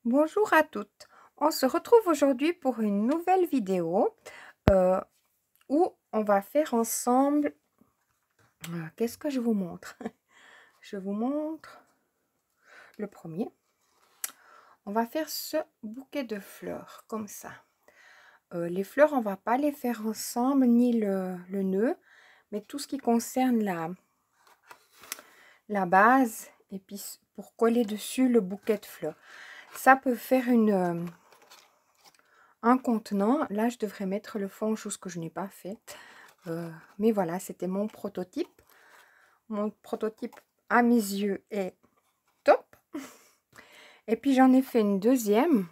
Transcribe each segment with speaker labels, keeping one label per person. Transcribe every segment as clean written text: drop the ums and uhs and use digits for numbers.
Speaker 1: Bonjour à toutes. On se retrouve aujourd'hui pour une nouvelle vidéo euh, où on va faire ensemble. Qu'est-ce que je vous montre? Je vous montre le premier. On va faire ce bouquet de fleurs comme ça. Les fleurs, on va pas les faire ensemble, ni le nœud, mais tout ce qui concerne la base et puis pour coller dessus le bouquet de fleurs. Ça peut faire un contenant. Là, je devrais mettre le fond, chose que je n'ai pas fait. Mais voilà, c'était mon prototype. Mon prototype, à mes yeux, est top. Et puis, j'en ai fait une deuxième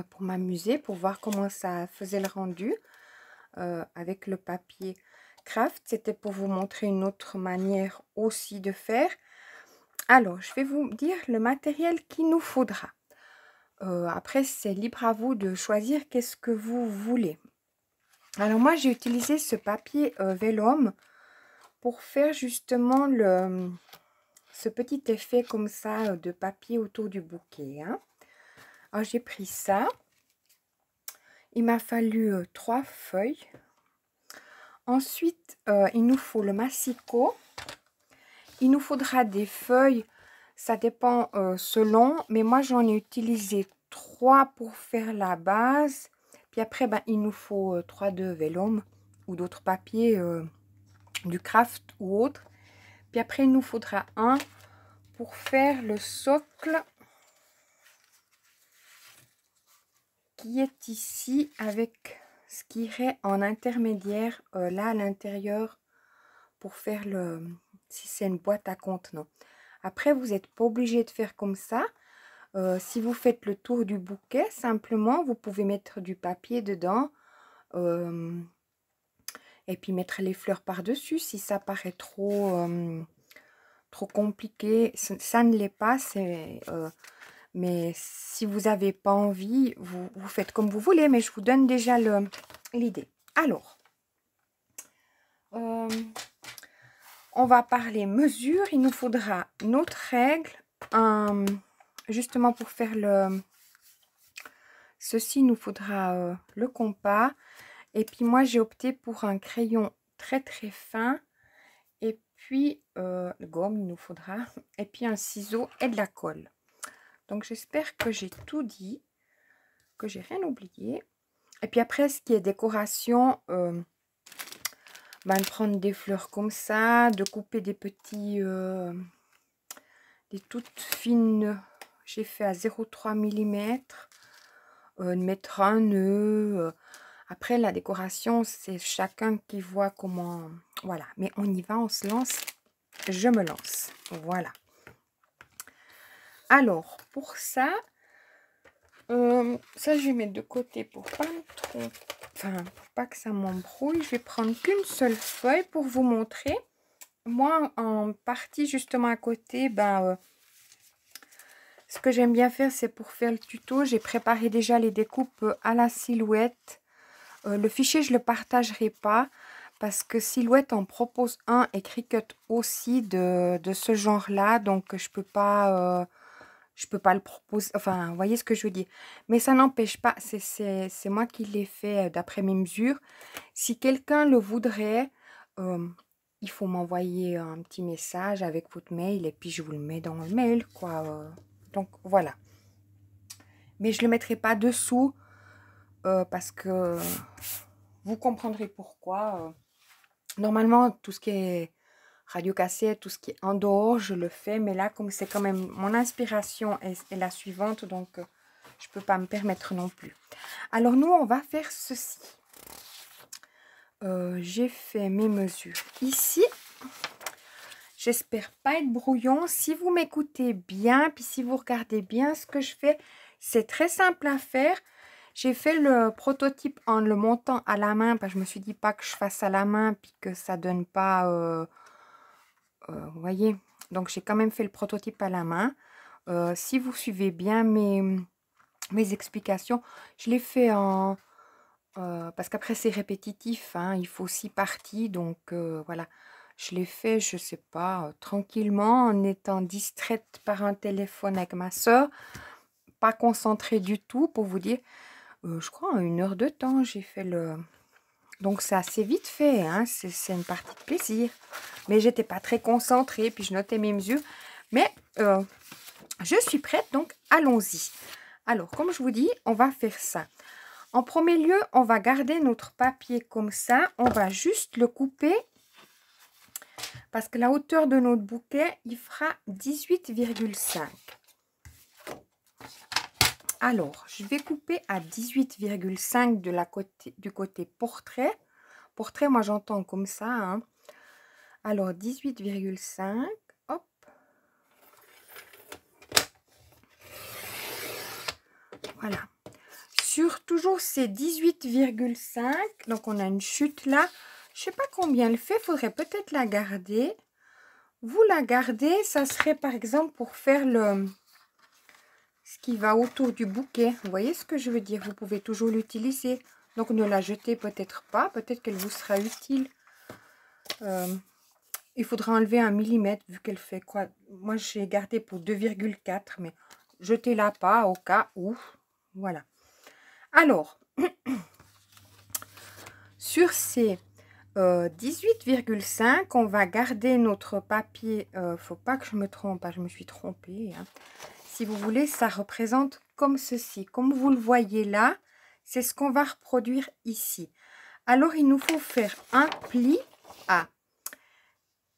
Speaker 1: pour m'amuser, pour voir comment ça faisait le rendu avec le papier craft. C'était pour vous montrer une autre manière aussi de faire. Alors, je vais vous dire le matériel qu'il nous faudra. Après, c'est libre à vous de choisir qu'est-ce que vous voulez. Alors, moi, j'ai utilisé ce papier vélum pour faire justement ce petit effet comme ça de papier autour du bouquet. Hein. Alors, j'ai pris ça. Il m'a fallu 3 feuilles. Ensuite, il nous faut le massicot. Il nous faudra des feuilles. Ça dépend selon. Mais moi, j'en ai utilisé 3 pour faire la base. Puis après, ben, il nous faut 3 de vélum ou d'autres papiers, du craft ou autre. Puis après, il nous faudra un pour faire le socle qui est ici avec ce qui irait en intermédiaire là à l'intérieur pour faire si c'est une boîte à contenant. Après, vous n'êtes pas obligé de faire comme ça. Si vous faites le tour du bouquet, simplement, vous pouvez mettre du papier dedans et puis mettre les fleurs par-dessus. Si ça paraît trop compliqué, ça ne l'est pas. Mais si vous n'avez pas envie, vous faites comme vous voulez. Mais je vous donne déjà l'idée. Alors, on va parler mesure. Il nous faudra notre règle. Justement, pour faire ceci, il nous faudra le compas. Et puis, moi, j'ai opté pour un crayon très, très fin. Et puis, le gomme, il nous faudra. Et puis, un ciseau et de la colle. Donc, j'espère que j'ai tout dit, que j'ai rien oublié. Et puis après, ce qui est décoration, de prendre des fleurs comme ça, de couper des petits, des toutes fines, j'ai fait à 0,3 mm, de mettre un nœud. Après, la décoration, c'est chacun qui voit comment, voilà. Mais on y va, on se lance, je me lance, voilà. Alors, pour ça, ça, je vais mettre de côté pour pas trop, pour pas que ça m'embrouille. Je vais prendre qu'une seule feuille pour vous montrer. Moi, en partie, justement, à côté, ce que j'aime bien faire, c'est pour faire le tuto. J'ai préparé déjà les découpes à la silhouette. Le fichier, je ne le partagerai pas parce que Silhouette en propose un et Cricut aussi de ce genre-là. Donc, je peux pas le proposer. Enfin, vous voyez ce que je veux dire. Mais ça n'empêche pas, c'est moi qui l'ai fait d'après mes mesures. Si quelqu'un le voudrait, il faut m'envoyer un petit message avec votre mail et puis je vous le mets dans le mail, quoi. Donc, voilà. Mais je ne le mettrai pas dessous parce que vous comprendrez pourquoi. Normalement, tout ce qui est radiocassette, tout ce qui est en dehors, je le fais. Mais là, comme c'est quand même mon inspiration est la suivante, donc je ne peux pas me permettre non plus. Alors, nous, on va faire ceci. J'ai fait mes mesures ici. J'espère pas être brouillon. Si vous m'écoutez bien, puis si vous regardez bien ce que je fais, c'est très simple à faire. J'ai fait le prototype en le montant à la main, parce que je me suis dit pas que je fasse à la main, puis que ça donne pas, vous voyez. Donc, j'ai quand même fait le prototype à la main. Si vous suivez bien mes explications, je l'ai fait parce qu'après, c'est répétitif, hein, il faut 6 parties, donc voilà. Je l'ai fait, je sais pas, tranquillement, en étant distraite par un téléphone avec ma soeur. pas concentrée du tout pour vous dire. Je crois en 1 heure de temps, j'ai fait le... Donc, c'est assez vite fait, hein? C'est une partie de plaisir. Mais j'étais pas très concentrée, puis je notais mes mesures. Mais je suis prête, donc allons-y. Alors, comme je vous dis, on va faire ça. En premier lieu, on va garder notre papier comme ça. On va juste le couper parce que la hauteur de notre bouquet, il fera 18,5. Alors, je vais couper à 18,5 du côté portrait. Portrait, moi j'entends comme ça, hein. Alors, 18,5, hop. Voilà. Sur toujours ces 18,5, donc on a une chute là. Je sais pas combien elle fait, il faudrait peut-être la garder. Vous la gardez, ça serait par exemple pour faire ce qui va autour du bouquet. Vous voyez ce que je veux dire? Vous pouvez toujours l'utiliser. Donc ne la jetez peut-être pas, peut-être qu'elle vous sera utile. Il faudra enlever 1 millimètre vu qu'elle fait quoi? Moi j'ai gardé pour 2,4, mais jetez-la pas au cas où. Voilà. Alors, sur ces 18,5, on va garder notre papier. Faut pas que je me trompe, je me suis trompée, hein. Si vous voulez, ça représente comme ceci. Comme vous le voyez là, c'est ce qu'on va reproduire ici. Alors, il nous faut faire un pli à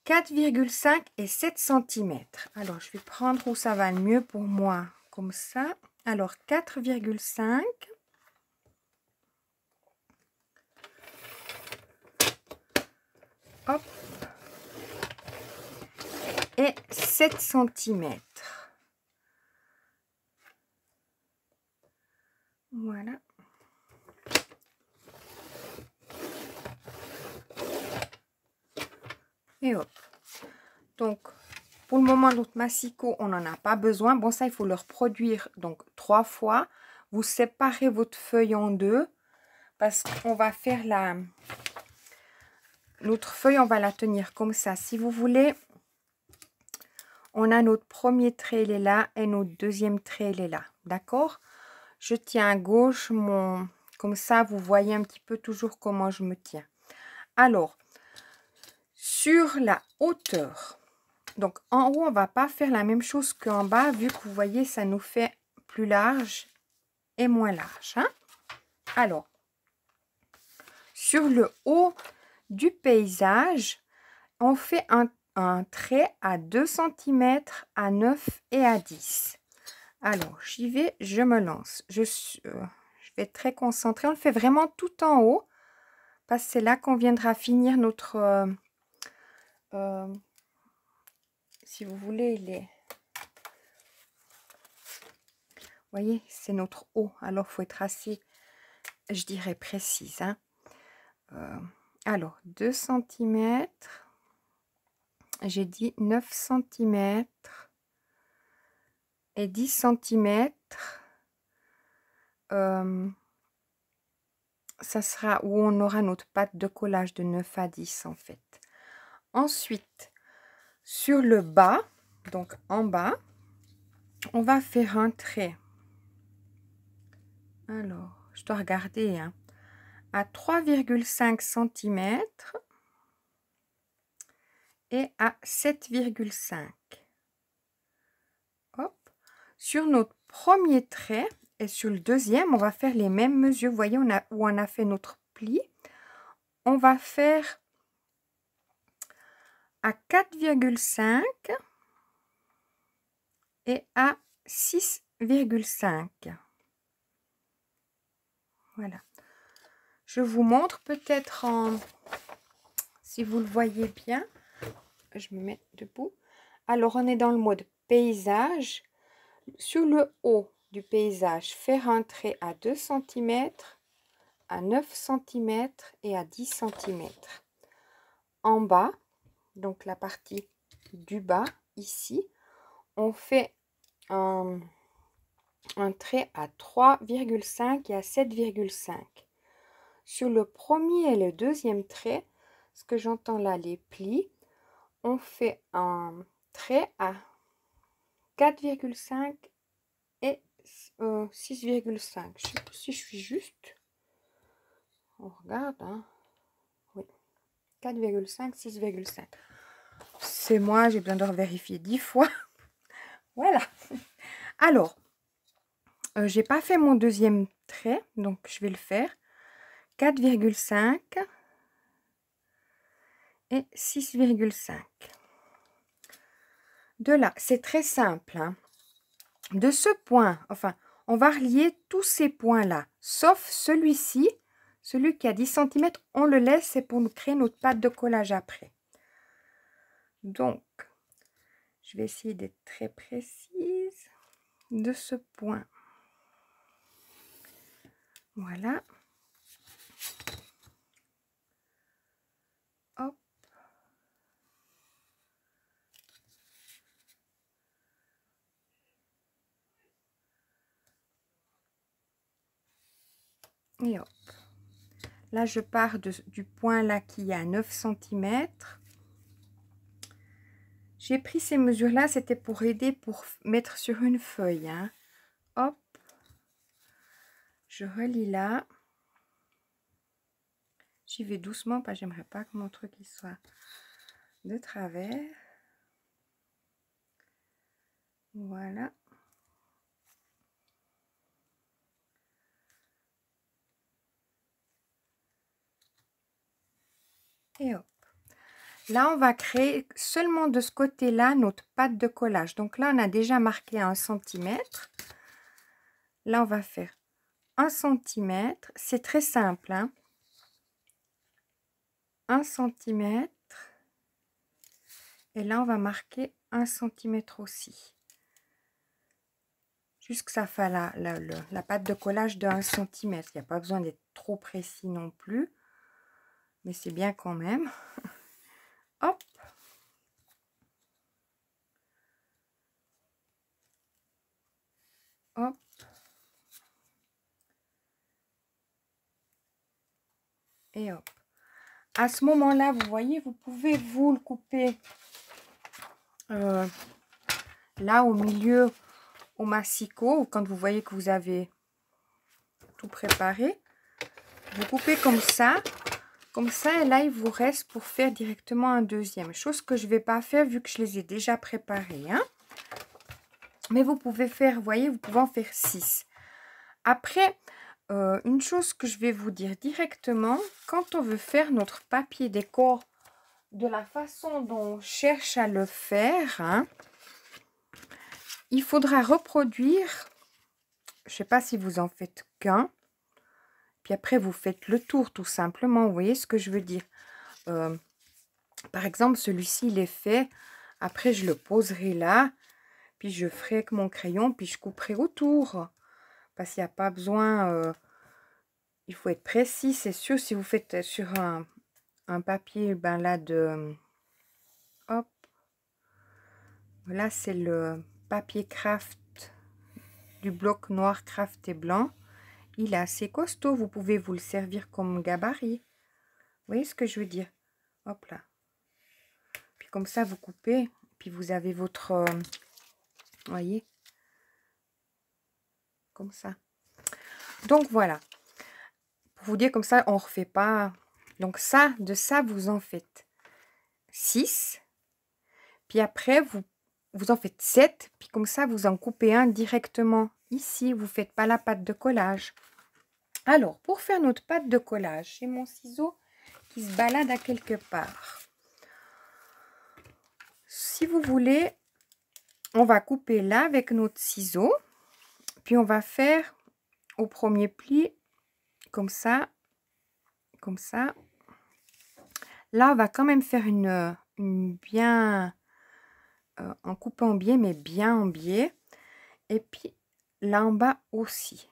Speaker 1: 4,5 et 7 cm. Alors, je vais prendre où ça va le mieux pour moi, comme ça. Alors, 4,5. Hop. Et 7 cm. Voilà. Et hop. Donc, pour le moment, notre massicot, on n'en a pas besoin. Bon, ça, il faut le reproduire donc 3 fois. Vous séparez votre feuille en deux parce qu'on va faire notre feuille, on va la tenir comme ça. Si vous voulez, on a notre premier trait, il est là, et notre deuxième trait, il est là. D'accord? Je tiens à gauche, comme ça, vous voyez un petit peu toujours comment je me tiens. Alors, sur la hauteur, donc en haut, on va pas faire la même chose qu'en bas, vu que vous voyez, ça nous fait plus large et moins large, hein? Alors, sur le haut du paysage, on fait un trait à 2 cm, à 9 et à 10. Alors, j'y vais, je me lance. Je vais être très concentrée. On le fait vraiment tout en haut, parce que c'est là qu'on viendra finir notre... si vous voulez, vous voyez, c'est notre haut. Alors, il faut être assez, je dirais, précise, hein. Alors, 2 cm. J'ai dit 9 cm. Et 10 cm. Ça sera où on aura notre pâte de collage de 9 à 10 en fait. Ensuite, sur le bas, donc en bas, on va faire un trait. Alors, je dois regarder, hein, à 3,5 cm et à 7,5. Hop. Sur notre premier trait et sur le deuxième, on va faire les mêmes mesures. Vous voyez, où on a fait notre pli. On va faire à 4,5 et à 6,5. Voilà. Je vous montre peut-être si vous le voyez bien. Je me mets debout. Alors, on est dans le mode paysage. Sur le haut du paysage, faire un trait à 2 cm, à 9 cm et à 10 cm. En bas, donc la partie du bas, ici, on fait un trait à 3,5 et à 7,5. Sur le premier et le deuxième trait, ce que j'entends là, les plis, on fait un trait à 4,5 et 6,5. Je sais pas si je suis juste. On regarde, hein. Oui. 4,5, 6,5. C'est moi, j'ai besoin de revérifier 10 fois. Voilà. Alors, j'ai pas fait mon deuxième trait, donc je vais le faire. 4,5 et 6,5. De là, c'est très simple, hein. De ce point, enfin, on va relier tous ces points-là, sauf celui-ci, celui qui a 10 cm, on le laisse, c'est pour nous créer notre pâte de collage après. Donc, je vais essayer d'être très précise de ce point. Voilà. Hop. Et hop. Là, je pars du point là qui a 9 cm. J'ai pris ces mesures-là, c'était pour aider pour mettre sur une feuille, hein. Hop. Je relie là. J'y vais doucement, parce que j'aimerais pas que mon truc il soit de travers. Voilà. Et hop. Là, on va créer seulement de ce côté-là notre pâte de collage. Donc là, on a déjà marqué 1 cm. Là, on va faire 1 cm. C'est très simple, hein. 1 cm. Et là, on va marquer 1 cm aussi. Jusque ça fait la pâte de collage de 1 cm. Il n'y a pas besoin d'être trop précis non plus. Mais c'est bien quand même. Hop. Hop. Et hop. À ce moment-là, vous voyez, vous pouvez vous le couper là au milieu, au massicot, quand vous voyez que vous avez tout préparé. Vous coupez comme ça, et là, il vous reste pour faire directement un deuxième. Chose que je ne vais pas faire vu que je les ai déjà préparés, hein. Mais vous pouvez faire, vous voyez, vous pouvez en faire 6. Après, une chose que je vais vous dire directement, quand on veut faire notre papier décor de la façon dont on cherche à le faire, hein, il faudra reproduire, je ne sais pas si vous en faites qu'un, puis après vous faites le tour tout simplement, vous voyez ce que je veux dire. Par exemple, celui-ci, il est fait, après je le poserai là, puis je ferai avec mon crayon, puis je couperai autour, parce qu'il n'y a pas besoin, il faut être précis, c'est sûr, si vous faites sur un papier, ben là de, hop, là c'est le papier craft du bloc noir craft et blanc. Il est assez costaud, vous pouvez vous le servir comme gabarit. Vous voyez ce que je veux dire? Hop là. Puis comme ça, vous coupez, puis vous avez votre... voyez? Comme ça. Donc voilà. Pour vous dire comme ça, on ne refait pas. Donc ça, de ça, vous en faites 6. Puis après, vous en faites 7. Puis comme ça, vous en coupez un directement ici. Vous ne faites pas la pâte de collage. Alors, pour faire notre pâte de collage, j'ai mon ciseau qui se balade à quelque part. Si vous voulez, on va couper là avec notre ciseau. Puis on va faire au premier pli, comme ça, comme ça. Là, on va quand même faire une bien, en coupant en biais, mais bien en biais. Et puis là en bas aussi.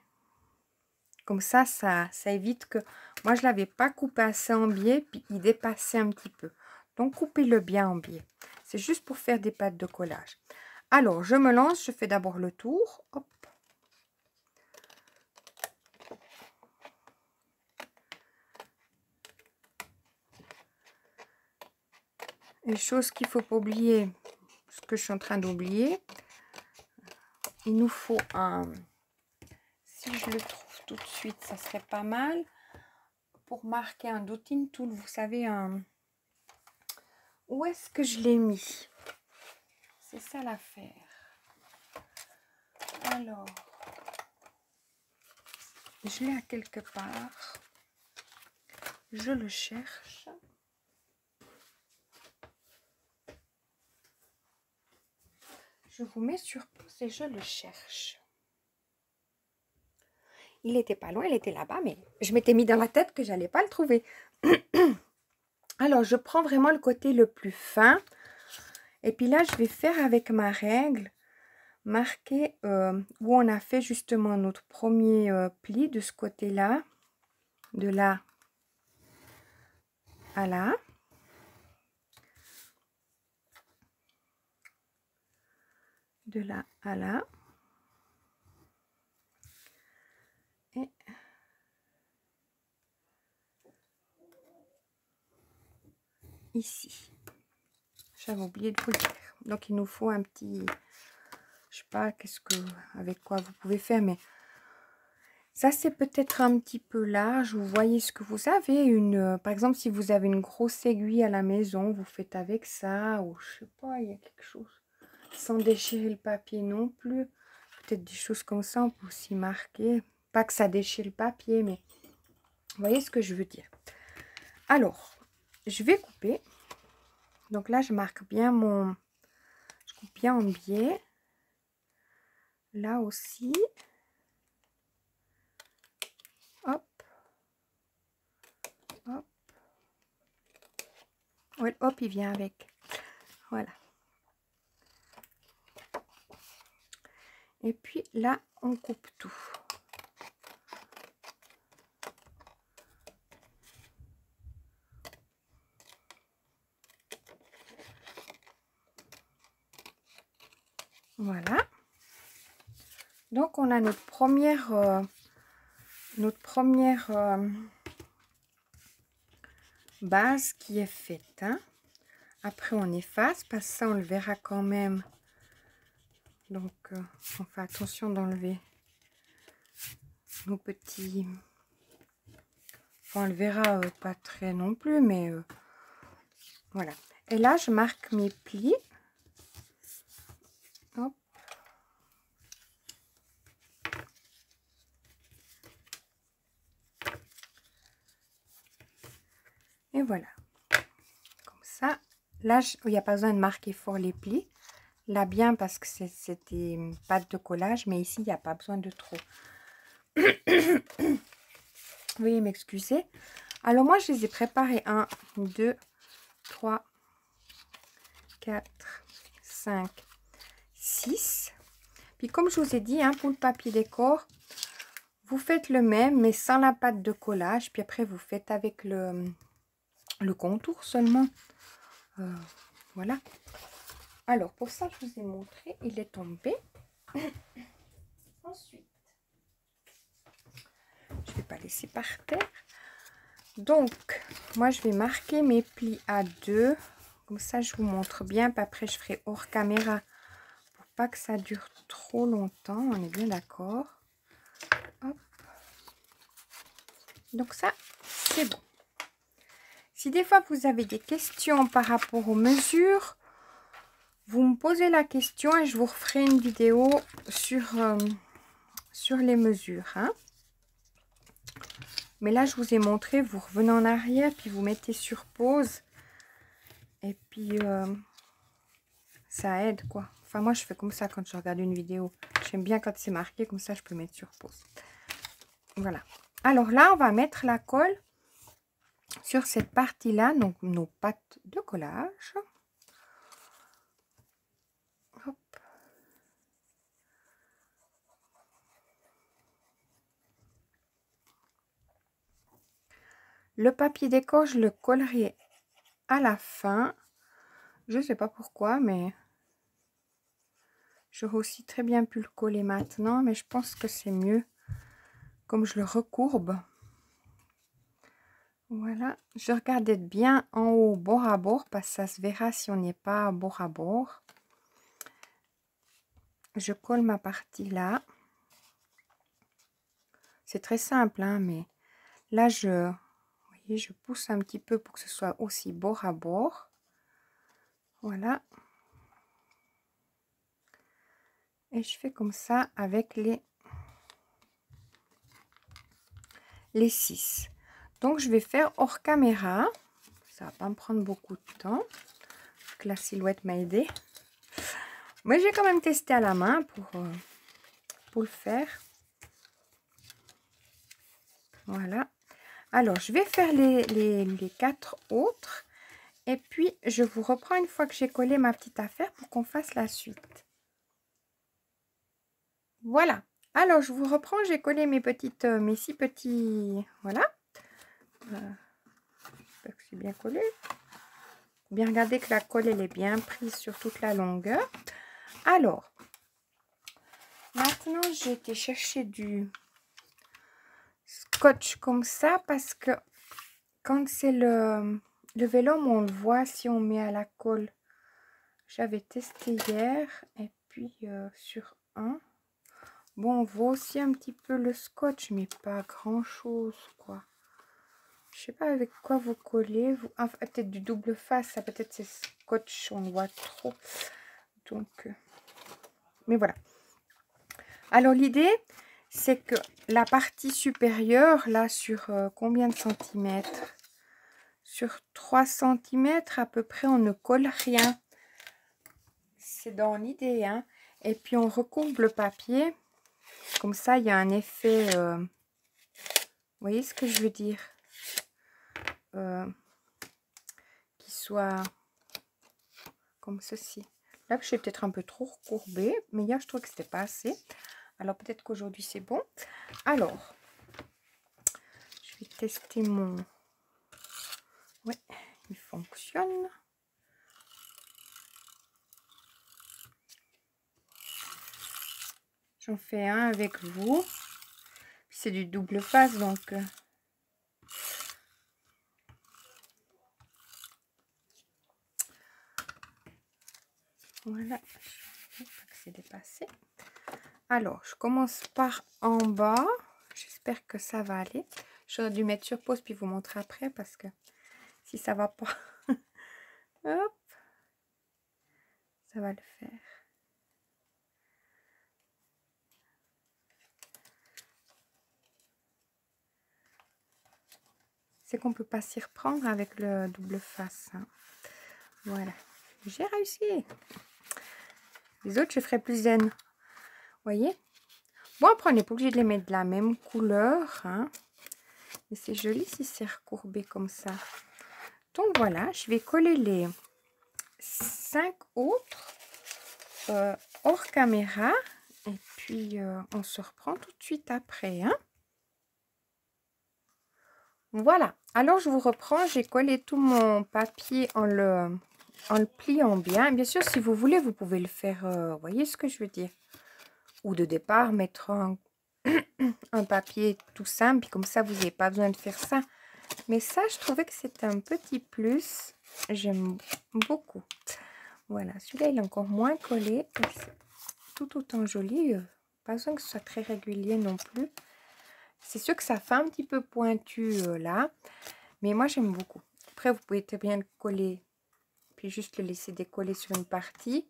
Speaker 1: Comme ça, ça évite que... Moi, je ne l'avais pas coupé assez en biais, puis il dépassait un petit peu. Donc, coupez-le bien en biais. C'est juste pour faire des pâtes de collage. Alors, je me lance, je fais d'abord le tour. Hop. Une chose qu'il ne faut pas oublier, ce que je suis en train d'oublier, il nous faut un si je le trouve tout de suite, ça serait pas mal. Pour marquer un dotting tool, vous savez, où est-ce que je l'ai mis? C'est ça l'affaire. Alors, je l'ai à quelque part. Je le cherche. Je vous mets sur pause et je le cherche. Il était pas loin, il était là-bas, mais je m'étais mis dans la tête que j'allais pas le trouver. Alors, je prends vraiment le côté le plus fin. Et puis là, je vais faire avec ma règle, marquer où on a fait justement notre premier pli de ce côté-là, de là à là. De là à là. Et ici. J'avais oublié de vous le dire. Donc, il nous faut un petit... Je sais pas avec quoi vous pouvez faire, mais ça, c'est peut-être un petit peu large. Vous voyez ce que vous avez. Par exemple, si vous avez une grosse aiguille à la maison, vous faites avec ça. Ou je sais pas, il y a quelque chose. Sans déchirer le papier non plus. Peut-être des choses comme ça, on peut aussi marquer. Pas que ça déchire le papier, mais vous voyez ce que je veux dire. Alors, je vais couper. Donc là, je marque bien je coupe bien en biais. Là aussi. Hop. Hop. Ouais, hop, il vient avec. Voilà. Et puis là, on coupe tout. Voilà. Donc, on a notre première base qui est faite. Hein. Après, on efface parce que ça, on le verra quand même. Donc, on fait attention d'enlever nos petits... Enfin, on le verra pas très non plus, mais voilà. Et là, je marque mes plis. Hop. Et voilà. Comme ça. Là, il n'y a pas besoin de marquer fort les plis. Là, bien, parce que c'était une pâte de collage, mais ici, il n'y a pas besoin de trop. Veuillez m'excuser. Alors, moi, je les ai préparés 1, 2, 3, 4, 5, 6. Puis, comme je vous ai dit, hein, pour le papier décor, vous faites le même, mais sans la pâte de collage. Puis après, vous faites avec le contour seulement. Voilà. Alors, pour ça, je vous ai montré, il est tombé. Ensuite, je ne vais pas laisser par terre. Donc, moi, je vais marquer mes plis à 2. Comme ça, je vous montre bien. Puis après, je ferai hors caméra pour pas que ça dure trop longtemps. On est bien d'accord. Hop. Donc ça, c'est bon. Si des fois, vous avez des questions par rapport aux mesures, vous me posez la question et je vous referai une vidéo sur les mesures. Hein. Mais là, je vous ai montré, vous revenez en arrière, puis vous mettez sur pause. Et puis, ça aide, quoi. Enfin, moi, je fais comme ça quand je regarde une vidéo. J'aime bien quand c'est marqué, comme ça, je peux mettre sur pause. Voilà. Alors là, on va mettre la colle sur cette partie-là, donc nos pâtes de collage. Hop. Le papier décor, je le collerai à la fin. Je ne sais pas pourquoi, mais j'aurais aussi très bien pu le coller maintenant, mais je pense que c'est mieux comme je le recourbe. Voilà, je regarde d'être bien en haut, bord à bord, parce que ça se verra si on n'est pas bord à bord. Je colle ma partie là. C'est très simple, hein, mais là, vous voyez, je pousse un petit peu pour que ce soit aussi bord à bord. Voilà. Et je fais comme ça avec les 6. Donc, je vais faire hors caméra. Ça va pas me prendre beaucoup de temps. Que la silhouette m'a aidé. Mais j'ai quand même testé à la main pour le faire. Voilà. Alors, je vais faire les 4 autres. Et puis, je vous reprends une fois que j'ai collé ma petite affaire pour qu'on fasse la suite. Voilà. Alors, je vous reprends. J'ai collé mes 6 petits... Voilà. J'espère que c'est bien collé. Bien regarder que la colle, elle est bien prise sur toute la longueur. Alors, maintenant, j'ai été chercher du scotch comme ça parce que quand c'est le vélum, on le voit si on met à la colle. J'avais testé hier et puis sur un. Bon, on voit aussi un petit peu le scotch, mais pas grand chose, quoi. Je sais pas avec quoi vous collez. Ah, peut-être du double face, ça peut-être c'est scotch, on le voit trop. Donc, mais voilà. Alors l'idée, c'est que la partie supérieure, là sur combien de centimètres? Sur 3 centimètres à peu près, on ne colle rien. C'est dans l'idée, hein. Et puis on recouvre le papier. Comme ça, il y a un effet... vous voyez ce que je veux dire? Qui soit comme ceci. Là, je suis peut-être un peu trop recourbée, mais hier, je trouve que c'était pas assez. Alors, peut-être qu'aujourd'hui, c'est bon. Alors, je vais tester mon... Oui, il fonctionne. J'en fais un avec vous. C'est du double face, donc... Voilà, je crois que c'est dépassé. Alors, je commence par en bas. J'espère que ça va aller. J'aurais dû mettre sur pause puis vous montrer après parce que si ça va pas, hop, ça va le faire. C'est qu'on peut pas s'y reprendre avec le double face. Hein. Voilà, j'ai réussi. Les autres, je ferai plus zen. Vous voyez? Bon, après, on n'est pas obligé de les mettre de la même couleur. Hein. Mais c'est joli si c'est recourbé comme ça. Donc voilà, je vais coller les 5 autres hors caméra. Et puis, on se reprend tout de suite après. Hein. Voilà. Alors, je vous reprends. J'ai collé tout mon papier en le pliant bien. Bien sûr, si vous voulez, vous pouvez le faire. Vous voyez ce que je veux dire? Ou de départ, mettre un papier tout simple. Puis comme ça, vous n'avez pas besoin de faire ça. Mais ça, je trouvais que c'était un petit plus. J'aime beaucoup. Voilà. Celui-là, il est encore moins collé. Tout autant joli. Pas besoin que ce soit très régulier non plus. C'est sûr que ça fait un petit peu pointu là. Mais moi, j'aime beaucoup. Après, vous pouvez très bien le coller. Puis juste le laisser décoller sur une partie.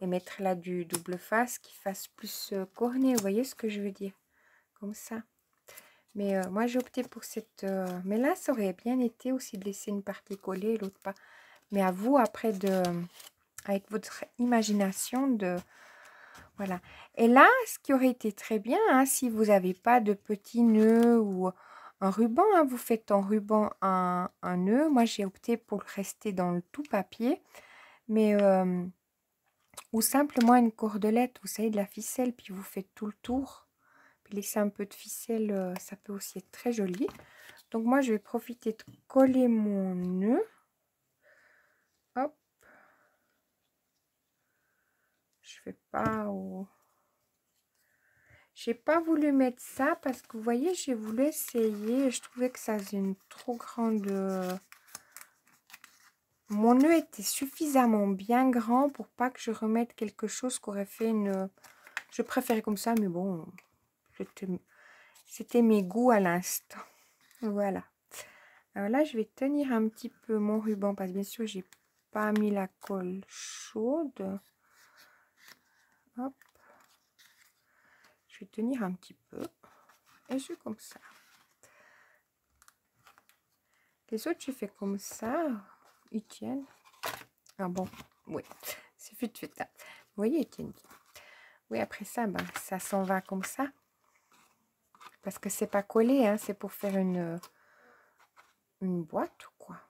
Speaker 1: Et mettre là du double face qui fasse plus corné. Vous voyez ce que je veux dire? Comme ça. Mais moi, j'ai opté pour cette... mais là, ça aurait bien été aussi de laisser une partie collée et l'autre pas. Mais à vous, après, avec votre imagination, de... Voilà. Et là, ce qui aurait été très bien, hein, si vous n'avez pas de petits nœuds ou un ruban, hein, vous faites en ruban un nœud. Moi, j'ai opté pour le rester dans le tout papier. Mais... ou simplement une cordelette, vous savez, de la ficelle, puis vous faites tout le tour. Puis laisser un peu de ficelle, ça peut aussi être très joli. Donc moi, je vais profiter de coller mon nœud. Hop. Je fais pas au... J'ai pas voulu mettre ça parce que vous voyez, j'ai voulu essayer. Je trouvais que ça faisait une trop grande... Mon nœud était suffisamment bien grand pour pas que je remette quelque chose qui aurait fait une... Je préférais comme ça, mais bon, C'était mes goûts à l'instant. Voilà. Alors là, je vais tenir un petit peu mon ruban parce que bien sûr, j'ai pas mis la colle chaude. Hop. Je vais tenir un petit peu. Et je fais comme ça. Les autres, je fais comme ça. Ils tiennent. Ah bon, oui. C'est vite fait. Vous voyez, ils tiennent bien. Oui, après ça, ben, ça s'en va comme ça. Parce que c'est pas collé, hein, c'est pour faire une boîte ou quoi,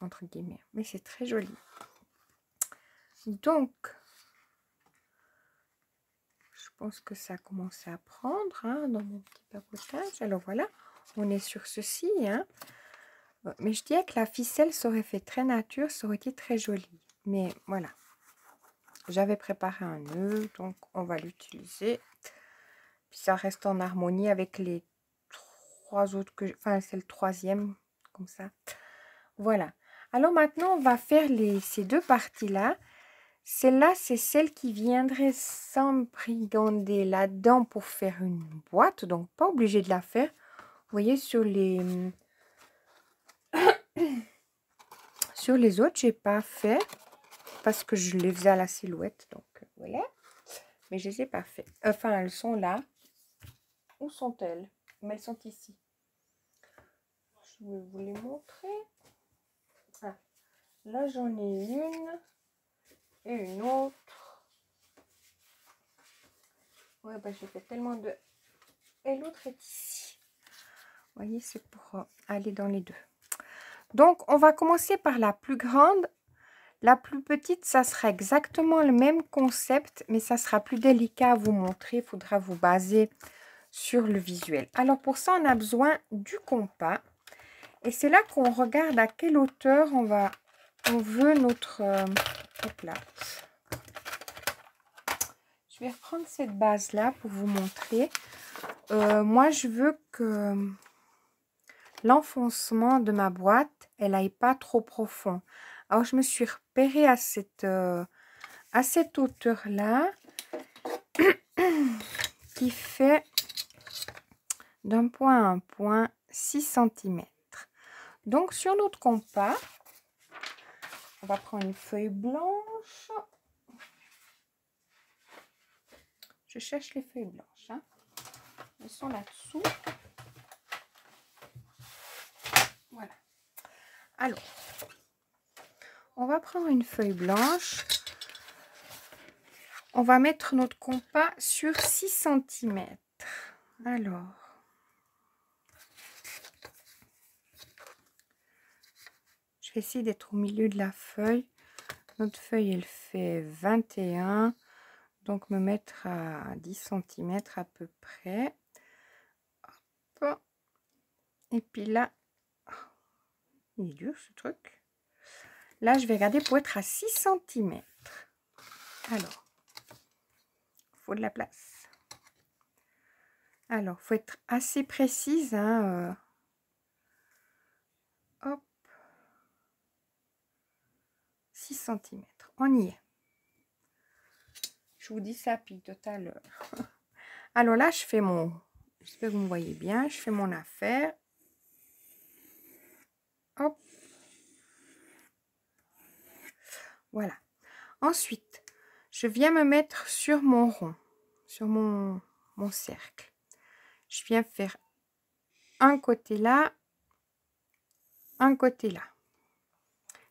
Speaker 1: entre guillemets. Mais c'est très joli. Donc, je pense que ça a commencé à prendre hein, dans mon petit papotage. Alors voilà, on est sur ceci. Hein. Mais je dirais que la ficelle, ça aurait fait très nature, ça aurait été très joli. Mais voilà, j'avais préparé un nœud, donc on va l'utiliser. Puis ça reste en harmonie avec les 3 autres que... Enfin, c'est le 3e, comme ça. Voilà. Alors maintenant, on va faire ces 2 parties-là. Celle-là, c'est celle qui viendrait s'embrigander là-dedans pour faire une boîte. Donc, pas obligé de la faire. Vous voyez, sur les... sur les autres, j'ai pas fait. Parce que je les faisais à la silhouette. Donc, voilà. Mais je les ai pas fait. Enfin, elles sont là. Où sont-elles? Mais elles sont ici. Je vais vous les montrer. Ah, là, j'en ai une. Et une autre. Ouais, bah, j'ai fait tellement de... Et l'autre est ici. Vous voyez, c'est pour aller dans les 2. Donc, on va commencer par la plus grande. La plus petite, ça sera exactement le même concept, mais ça sera plus délicat à vous montrer. Il faudra vous baser sur le visuel. Alors, pour ça, on a besoin du compas. Et c'est là qu'on regarde à quelle hauteur on veut notre... hop là. Je vais reprendre cette base-là pour vous montrer. Moi, je veux que l'enfoncement de ma boîte, elle n'aille pas trop profond. Alors, je me suis repérée à cette hauteur-là qui fait d'un point à un point 6 cm. Donc, sur notre compas, on va prendre une feuille blanche. Je cherche les feuilles blanches. Hein. Elles sont là-dessous. Voilà. Alors, on va prendre une feuille blanche. On va mettre notre compas sur 6 cm. Alors, je vais essayer d'être au milieu de la feuille. Notre feuille, elle fait 21. Donc, me mettre à 10 cm à peu près. Hop. Et puis là, il est dur ce truc. Là, je vais regarder pour être à 6 cm. Alors, il faut de la place. Alors, il faut être assez précise. Hein, hop. 6 cm. On y est. Je vous dis ça puis tout à l'heure. Alors là, je fais mon... J'espère que vous me voyez bien. Je fais mon affaire. Hop. Voilà. Ensuite, je viens me mettre sur mon rond. Sur mon cercle. Je viens faire un côté là. Un côté là.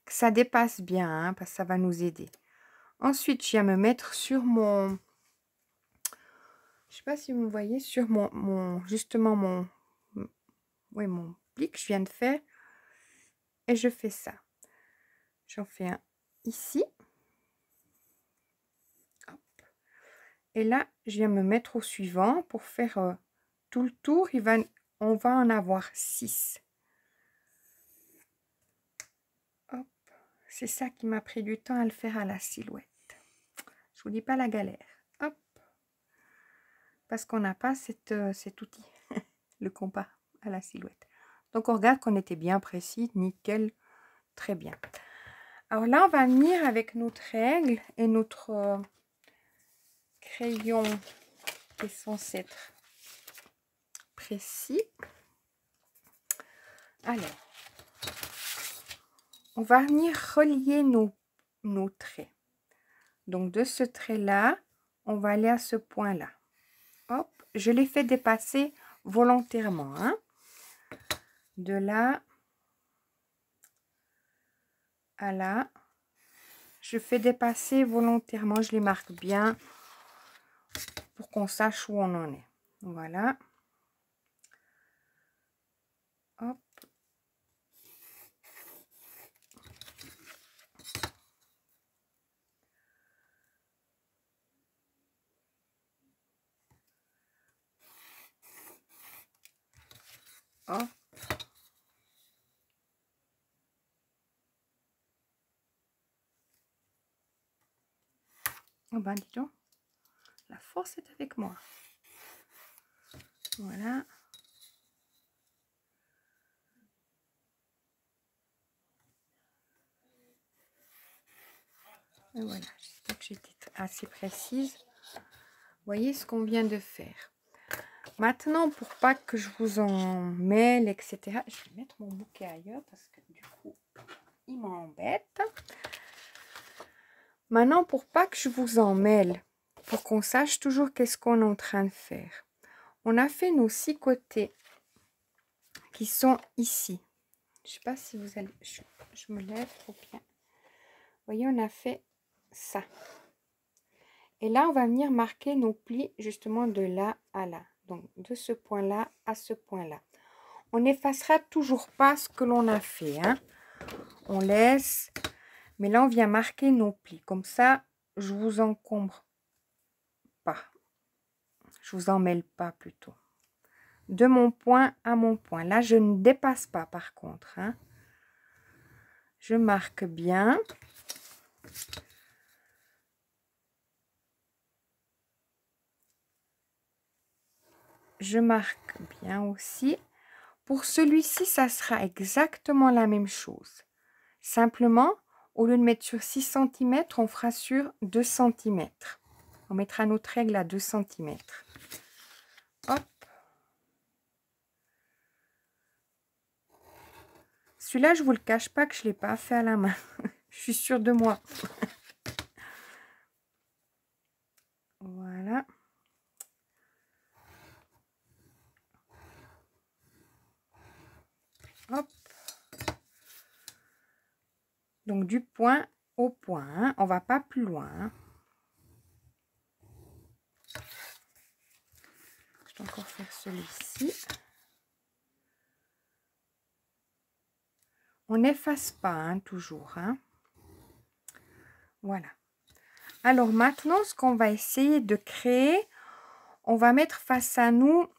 Speaker 1: Que ça dépasse bien, hein, parce que ça va nous aider. Ensuite, je viens me mettre sur mon... Je sais pas si vous me voyez, sur justement mon pli que je viens de faire. Et je fais ça. J'en fais un ici. Hop. Et là, je viens me mettre au suivant pour faire tout le tour. On va en avoir 6. Hop. C'est ça qui m'a pris du temps à le faire à la silhouette. Je vous dis pas la galère. Hop. Parce qu'on n'a pas cet outil, le compas à la silhouette. Donc, on regarde qu'on était bien précis, nickel, très bien. Alors là, on va venir avec notre règle et notre crayon qui est censé être précis. Alors, on va venir relier nos traits. Donc, de ce trait-là, on va aller à ce point-là. Hop, je l'ai fait dépasser volontairement. Hein. De là à là, je fais dépasser volontairement. Je les marque bien pour qu'on sache où on en est. Voilà. Hop. Hop. Oh ben dis donc, la force est avec moi. Voilà. Et voilà, j'espère que j'étais assez précise. Vous voyez ce qu'on vient de faire. Maintenant, pour pas que je vous en mêle, etc. Je vais mettre mon bouquet ailleurs parce que du coup, il m'embête. Maintenant, pour pas que je vous en mêle, pour qu'on sache toujours qu'est-ce qu'on est en train de faire. On a fait nos 6 côtés qui sont ici. Je sais pas si vous allez... Je me lève trop bien. Vous voyez, on a fait ça. Et là, on va venir marquer nos plis justement de là à là. Donc, de ce point-là à ce point-là. On n'effacera toujours pas ce que l'on a fait. Hein. On laisse... Mais là, on vient marquer nos plis. Comme ça, je vous encombre pas. Je vous en mêle pas plutôt. De mon point à mon point. Là, je ne dépasse pas par contre. Hein. Je marque bien. Je marque bien aussi. Pour celui-ci, ça sera exactement la même chose. Simplement, au lieu de mettre sur 6 cm, on fera sur 2 cm. On mettra notre règle à 2 cm. Hop. Celui-là, je ne vous le cache pas que je ne l'ai pas fait à la main. Je suis sûre de moi. Voilà. Hop. Donc, du point au point. Hein. On ne va pas plus loin. Hein. Je vais encore faire celui-ci. On n'efface pas, hein, toujours. Hein. Voilà. Alors, maintenant, ce qu'on va essayer de créer, on va mettre face à nous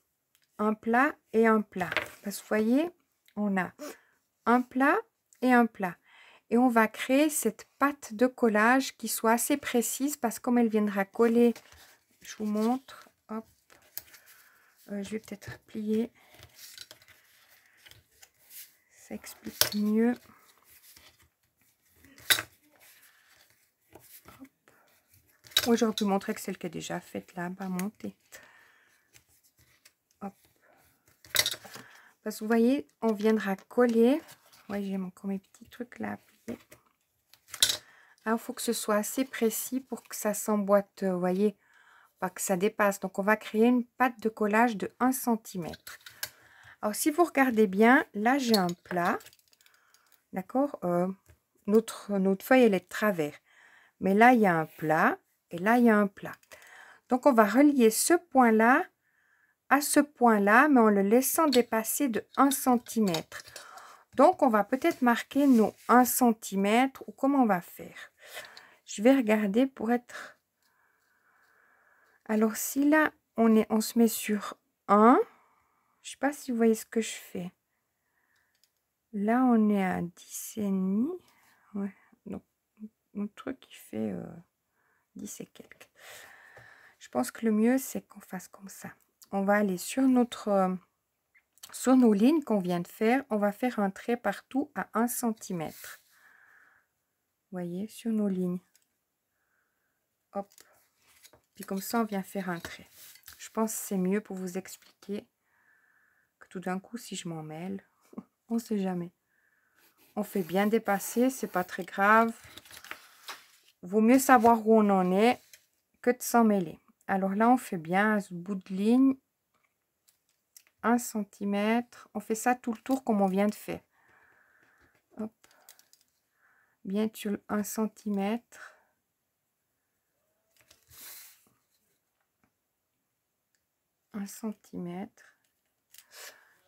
Speaker 1: un plat et un plat. Parce que vous voyez, on a un plat et un plat. Et on va créer cette pâte de collage qui soit assez précise parce que comme elle viendra coller, je vous montre. Hop. Je vais peut-être plier. Ça explique mieux. Oui, j'aurais pu montrer que celle qui est déjà faite là-bas, montée. Hop. Parce que vous voyez, on viendra coller. Oui, j'ai encore mes petits trucs là à plier. Alors, il faut que ce soit assez précis pour que ça s'emboîte, vous voyez, pas que ça dépasse. Donc, on va créer une pâte de collage de 1 cm. Alors, si vous regardez bien, là, j'ai un plat. D'accord, notre feuille, elle est de travers. Mais là, il y a un plat. Et là, il y a un plat. Donc, on va relier ce point-là à ce point-là, mais en le laissant dépasser de 1 cm. Donc, on va peut-être marquer nos 1 cm ou comment on va faire. Je vais regarder pour être... Alors, si là, on se met sur 1, je ne sais pas si vous voyez ce que je fais. Là, on est à 10,5. Ouais, donc, mon truc, il fait 10 et quelques. Je pense que le mieux, c'est qu'on fasse comme ça. On va aller sur sur nos lignes qu'on vient de faire. On va faire un trait partout à 1 cm. Vous voyez, sur nos lignes. Hop. Puis comme ça, on vient faire un trait. Je pense que c'est mieux pour vous expliquer. tout d'un coup, si je m'en mêle, on ne sait jamais. On fait bien dépasser, c'est pas très grave. Vaut mieux savoir où on en est que de s'en mêler. Alors là, on fait bien à ce bout de ligne 1 cm. On fait ça tout le tour comme on vient de faire. Hop. Bien sur le 1 cm.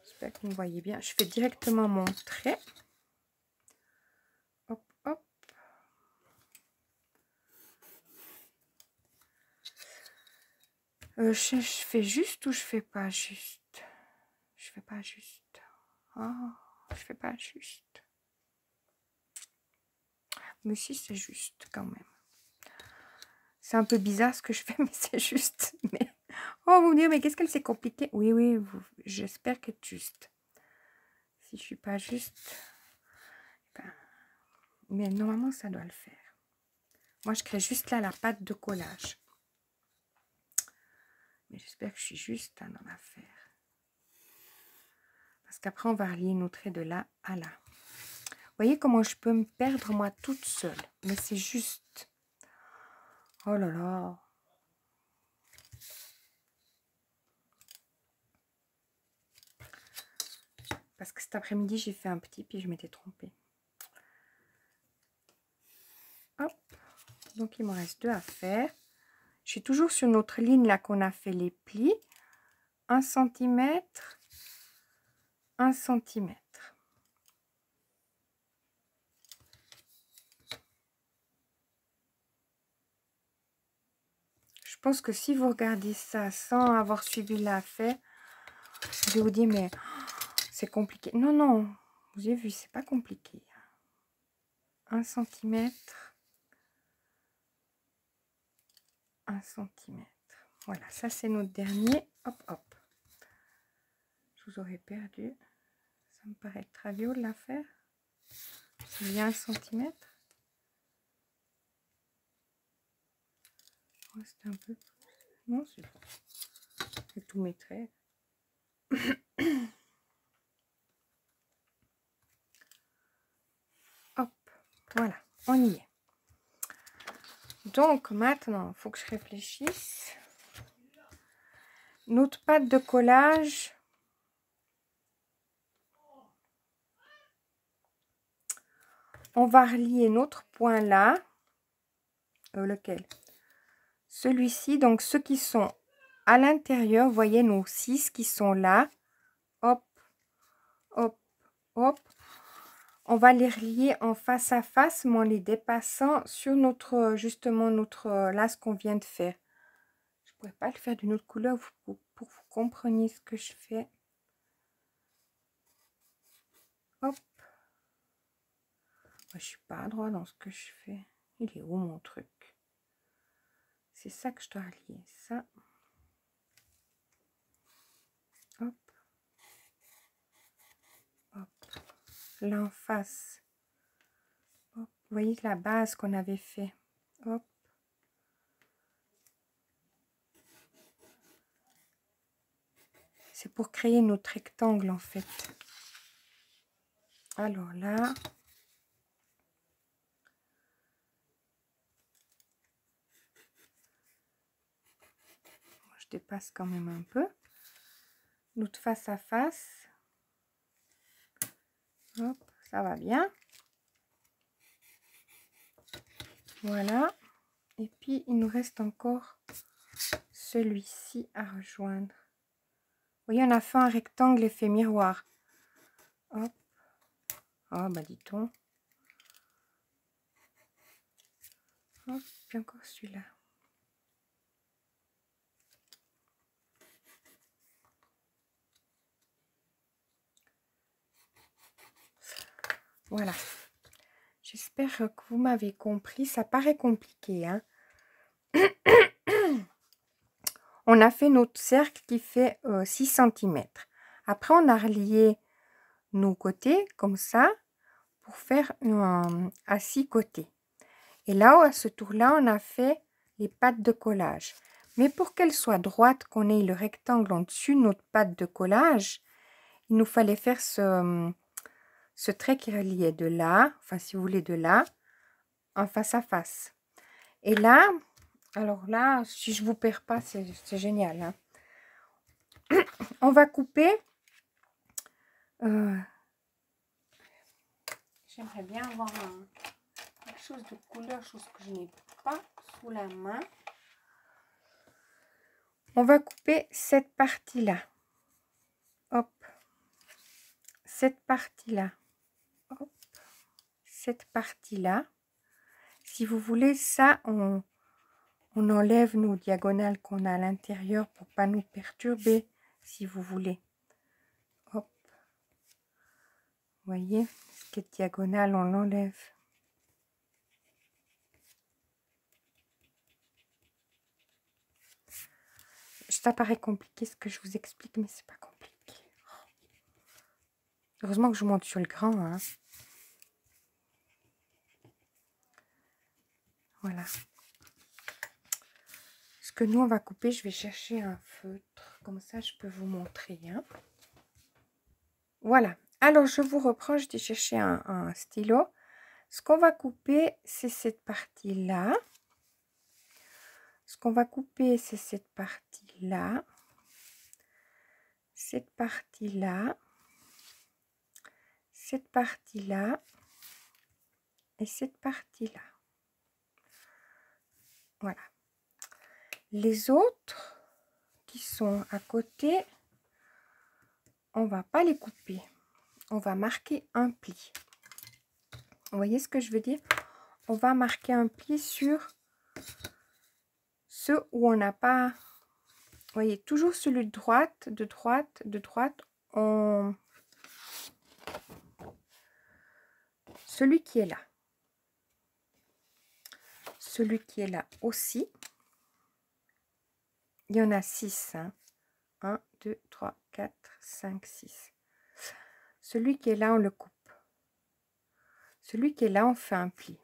Speaker 1: J'espère que vous me voyez bien. Je fais directement mon trait. Hop, hop. Je fais juste ou je fais pas juste? Je fais pas juste. Oh, je fais pas juste. Mais si, c'est juste quand même. C'est un peu bizarre ce que je fais, mais c'est juste. Mais... Oh, vous me dites, mais qu'est-ce qu'elle s'est compliquée? Oui, oui, j'espère qu'être juste. Si je suis pas juste... Ben... Mais normalement, ça doit le faire. Moi, je crée juste là la pâte de collage. Mais j'espère que je suis juste dans l'affaire. Parce qu'après, on va relier nos traits de là à là. Vous voyez comment je peux me perdre moi toute seule. Mais c'est juste. Oh là là. Parce que cet après-midi, j'ai fait un petit, puis je m'étais trompée. Hop. Donc, il me reste 2 à faire. Je suis toujours sur notre ligne là qu'on a fait les plis. 1 cm. 1 cm. Je pense que si vous regardez ça sans avoir suivi l'affaire, vous allez vous dire, mais c'est compliqué. Non, non, vous avez vu, c'est pas compliqué. 1 cm. 1 cm. Voilà, ça c'est notre dernier. Hop, hop. Je vous aurais perdu. Ça me paraît traviole l'affaire. C'est bien 1 cm. C'est un peu... Non, c'est bon. C'est tous mes traits. Hop, voilà, on y est. Donc maintenant, il faut que je réfléchisse. Notre pâte de collage. On va relier notre point là. Lequel? Celui-ci, donc ceux qui sont à l'intérieur, vous voyez nos 6 qui sont là. Hop, hop, hop. On va les relier en face à face, mais en les dépassant sur notre, justement, notre, là, ce qu'on vient de faire. Je ne pourrais pas le faire d'une autre couleur pour que vous compreniez ce que je fais. Hop. Moi, je ne suis pas droit dans ce que je fais. Il est où mon truc? C'est ça que je dois relier. Ça. Hop. Hop. Là en face. Hop. Vous voyez que la base qu'on avait fait. Hop. C'est pour créer notre rectangle en fait. Alors là. Je dépasse quand même un peu. Notre face à face. Hop, ça va bien. Voilà. Et puis, il nous reste encore celui-ci à rejoindre. Vous voyez, on a fait un rectangle effet miroir. Hop. Oh, bah dit-on. Hop, puis encore celui-là. Voilà. J'espère que vous m'avez compris. Ça paraît compliqué, hein. On a fait notre cercle qui fait 6 cm. Après, on a relié nos côtés comme ça pour faire à 6 côtés. Et là, à ce tour-là, on a fait les pattes de collage. Mais pour qu'elle soit droite, qu'on ait le rectangle en dessus de notre pâte de collage, il nous fallait faire ce trait qui reliait de là, enfin si vous voulez de là, en face à face. Et là, alors là, si je vous perds pas, c'est génial. Hein. On va couper. J'aimerais bien avoir quelque chose de couleur, chose que je n'ai pas sous la main. On va couper cette partie-là. Hop. Cette partie-là. Hop. Cette partie-là. Si vous voulez, ça, on enlève nos diagonales qu'on a à l'intérieur pour pas nous perturber, si vous voulez. Hop. Vous voyez, ce qui est diagonale, on l'enlève. Ça paraît compliqué ce que je vous explique, mais c'est pas compliqué. Heureusement que je monte sur le grand. Hein. Voilà. Ce que nous, on va couper, je vais chercher un feutre. Comme ça, je peux vous montrer. Hein. Voilà. Alors, je vous reprends. Je vais chercher un stylo. Ce qu'on va couper, c'est cette partie-là. Ce qu'on va couper, c'est cette partie-là. Cette partie-là. Cette partie-là. Et cette partie-là. Voilà. Les autres qui sont à côté, on va pas les couper. On va marquer un pli. Vous voyez ce que je veux dire? On va marquer un pli sur ceux où on n'a pas... Vous voyez, toujours celui de droite, de droite, de droite. Celui qui est là. Celui qui est là aussi. Il y en a 6. Hein. 1, 2, 3, 4, 5, 6. Celui qui est là, on le coupe. Celui qui est là, on fait un pli.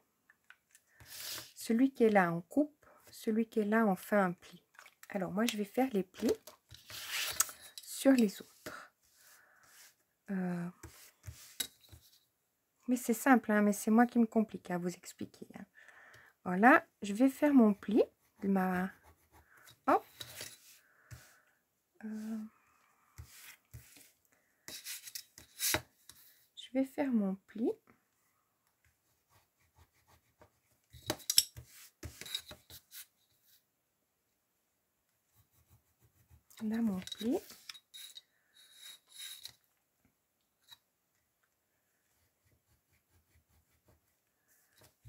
Speaker 1: Celui qui est là, on coupe. Celui qui est là, on fait un pli. Alors, moi, je vais faire les plis sur les autres. Mais c'est simple, hein, mais c'est moi qui me complique à vous expliquer. Hein. Voilà, je vais faire mon pli. Hop. Je vais faire mon pli. Là, mon pli.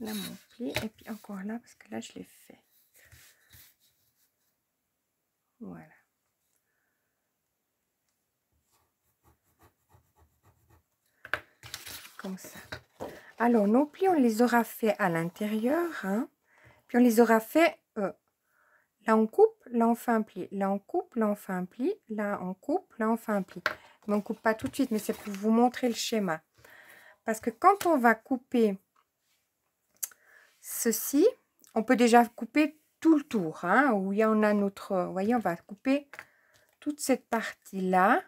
Speaker 1: Là, mon pli. Et puis encore là, parce que là, je l'ai fait. Voilà. Comme ça. Alors, nos plis, on les aura fait à l'intérieur. Hein. Puis, on les aura fait... là, on coupe, là, on fait un pli. Là, on coupe, là, on fait un pli. Là, on coupe, là, on fait un pli. Mais on ne coupe pas tout de suite, mais c'est pour vous montrer le schéma. Parce que quand on va couper ceci, on peut déjà couper tout le tour. Hein, où il y en a notre... Vous voyez, on va couper toute cette partie-là.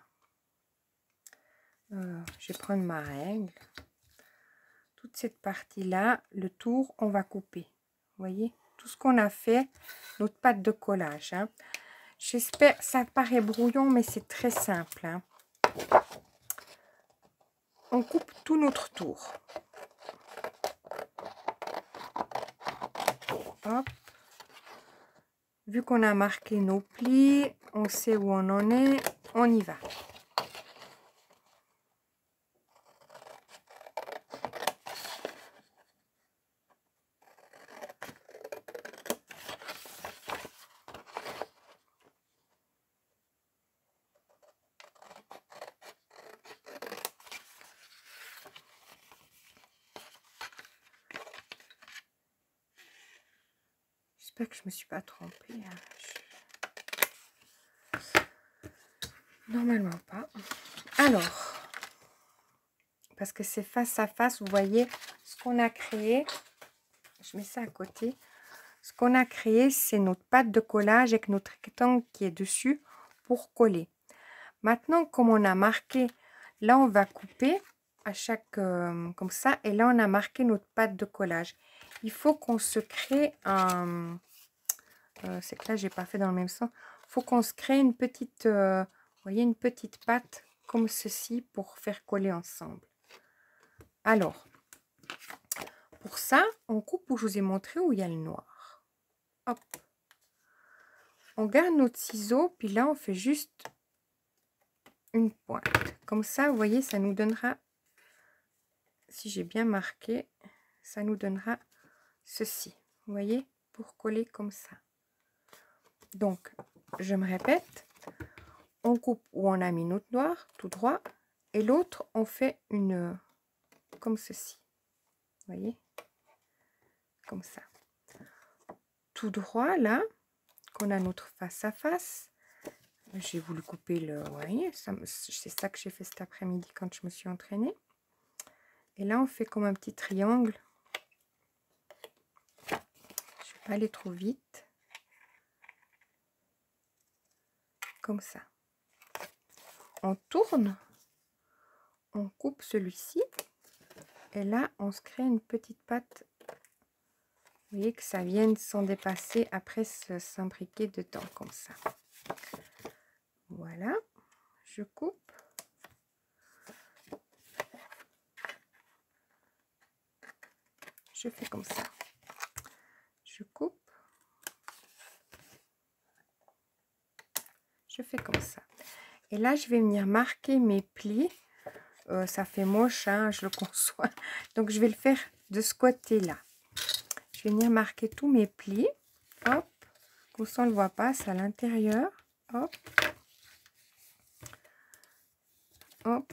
Speaker 1: Je vais prendre ma règle. Toute cette partie-là, le tour, on va couper. Vous voyez, tout ce qu'on a fait, notre pâte de collage. Hein. J'espère, ça paraît brouillon, mais c'est très simple. Hein. On coupe tout notre tour. Hop. Vu qu'on a marqué nos plis, on sait où on en est, on y va. J'espère que je me suis pas trompée. Hein. Normalement pas. Alors, parce que c'est face à face, vous voyez ce qu'on a créé. Je mets ça à côté. Ce qu'on a créé, c'est notre pâte de collage avec notre rectangle qui est dessus pour coller. Maintenant, comme on a marqué Là, on va couper à chaque comme ça. Et là, on a marqué notre pâte de collage. Il faut qu'on se crée un... c'est que là, j'ai pas fait dans le même sens. Il faut qu'on se crée une petite... vous voyez, une petite pâte comme ceci pour faire coller ensemble. Alors, pour ça, on coupe où je vous ai montré où il y a le noir. Hop. On garde notre ciseau, puis là, on fait juste une pointe. Comme ça, vous voyez, ça nous donnera, si j'ai bien marqué, ça nous donnera ceci. Vous voyez, pour coller comme ça. Donc, je me répète, on coupe où on a mis notre noir, tout droit, et l'autre, on fait une, comme ceci. Vous voyez, comme ça. Tout droit, là, qu'on a notre face à face. J'ai voulu couper le... Vous voyez, c'est ça que j'ai fait cet après-midi quand je me suis entraînée. Et là, on fait comme un petit triangle. Je ne vais pas aller trop vite. Comme ça. On tourne. On coupe celui-ci. Et là, on se crée une petite patte. Vous voyez que ça vienne s'en dépasser après s'imbriquer dedans comme ça. Voilà. Je coupe. Je fais comme ça. Je coupe. Je fais comme ça. Et là, je vais venir marquer mes plis. Ça fait moche, hein, je le conçois. Donc, je vais le faire de ce côté-là. Je vais venir marquer tous mes plis. Hop. Comme ça, on ne le voit pas, c'est à l'intérieur. Hop. Hop.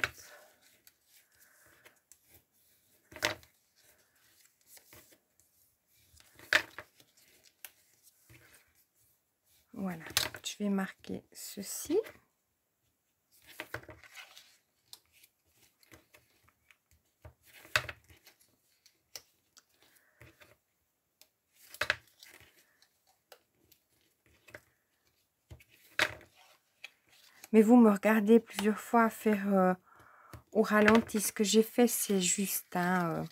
Speaker 1: Voilà. Je vais marquer ceci. Mais vous me regardez plusieurs fois faire au ralenti. Ce que j'ai fait, c'est juste... Hein,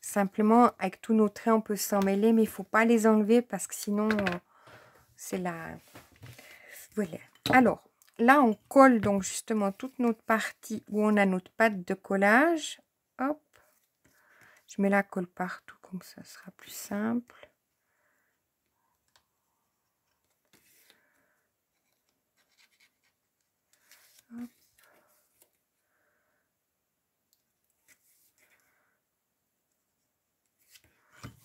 Speaker 1: simplement, avec tous nos traits, on peut s'en mêler, mais il ne faut pas les enlever parce que sinon, c'est la... Voilà. Alors, là, on colle donc justement toute notre partie où on a notre pâte de collage. Hop. Je mets la colle partout, comme ça sera plus simple. Hop.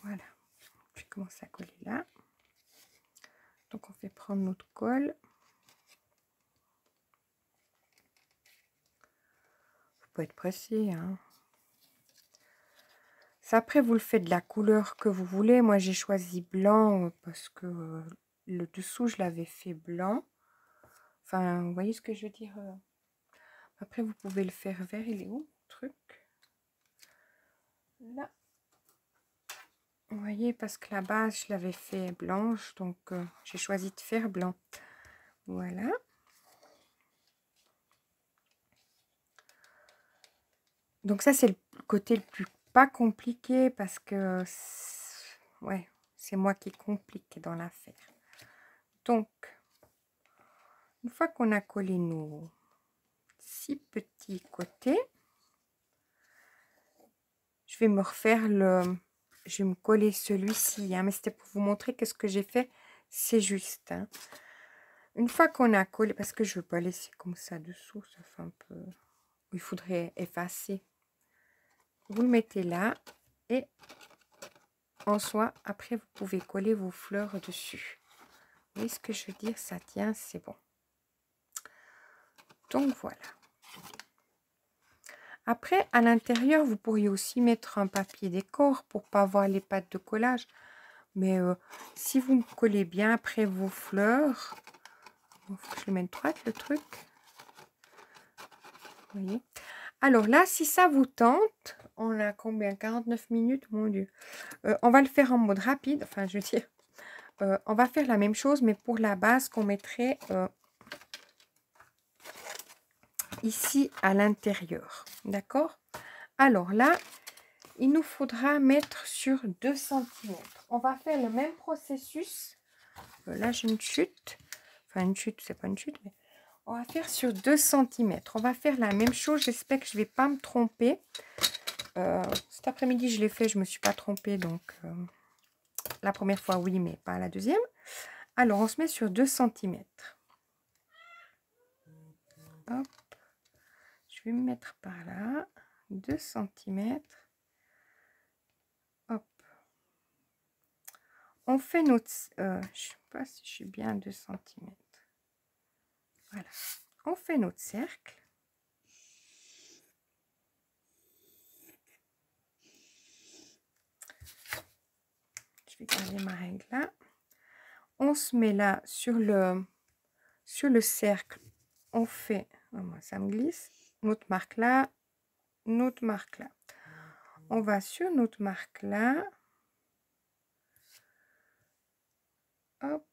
Speaker 1: Voilà. Je vais commencer à coller là. Donc, on fait prendre notre colle. Faut pas être pressé, hein. Ça, après, vous le faites de la couleur que vous voulez. Moi, j'ai choisi blanc parce que le dessous, je l'avais fait blanc. Enfin, vous voyez ce que je veux dire? Après, vous pouvez le faire vert. Il est où, le truc? Là. Vous voyez, parce que la base, je l'avais fait blanche. Donc, j'ai choisi de faire blanc. Voilà. Donc, ça, c'est le côté le plus pas compliqué parce que, ouais, c'est moi qui complique dans l'affaire. Donc, une fois qu'on a collé nos 6 petits côtés, je vais me refaire le... Je vais me coller celui-ci, hein, mais c'était pour vous montrer que ce que j'ai fait, c'est juste. Hein. Une fois qu'on a collé, parce que je ne veux pas laisser comme ça dessous, ça fait un peu... Il faudrait effacer. Vous le mettez là et en soi, après, vous pouvez coller vos fleurs dessus. Vous voyez ce que je veux dire? Ça tient, c'est bon. Donc, voilà. Après, à l'intérieur, vous pourriez aussi mettre un papier décor pour pas voir les pattes de collage. Mais si vous me collez bien après vos fleurs, il faut que je le mette droite le truc. Vous voyez? Alors là, si ça vous tente, on a combien? 49 minutes, mon Dieu. On va le faire en mode rapide. Enfin, je veux dire, on va faire la même chose, mais pour la base qu'on mettrait... ici à l'intérieur. D'accord? Alors là, il nous faudra mettre sur 2 cm. On va faire le même processus. Là, j'ai une chute. Enfin, une chute, c'est pas une chute, mais on va faire sur 2 cm. On va faire la même chose. J'espère que je ne vais pas me tromper. Cet après-midi, je l'ai fait. Je ne me suis pas trompée. Donc, la première fois, oui, mais pas la deuxième. Alors, on se met sur 2 cm. Hop. Je vais me mettre par là. 2 cm. Hop. On fait notre... je ne sais pas si je suis bien à 2 cm. Voilà. On fait notre cercle. Je vais garder ma règle là. On se met là sur le cercle. On fait... Oh, moi, ça me glisse. Notre marque là. Notre marque là. On va sur notre marque là. Hop.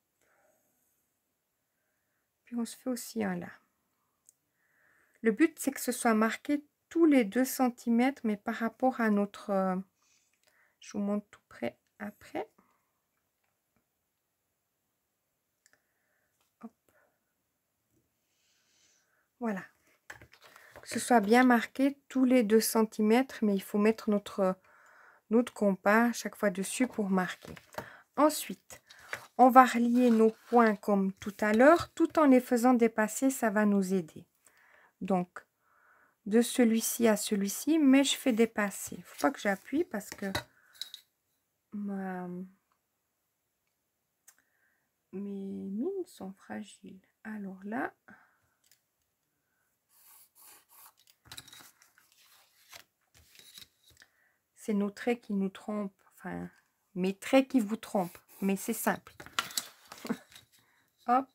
Speaker 1: Puis on se fait aussi un là. Le but, c'est que ce soit marqué tous les 2 cm, mais par rapport à notre... je vous montre tout près après. Hop. Voilà. Que ce soit bien marqué tous les 2 cm, mais il faut mettre notre compas chaque fois dessus pour marquer. Ensuite, on va relier nos points comme tout à l'heure, tout en les faisant dépasser, ça va nous aider. Donc, de celui-ci à celui-ci, mais je fais dépasser. Il ne faut pas que j'appuie parce que mes mines sont fragiles. Alors là, c'est nos traits qui nous trompent. Enfin, mes traits qui vous trompent. Mais c'est simple. Hop.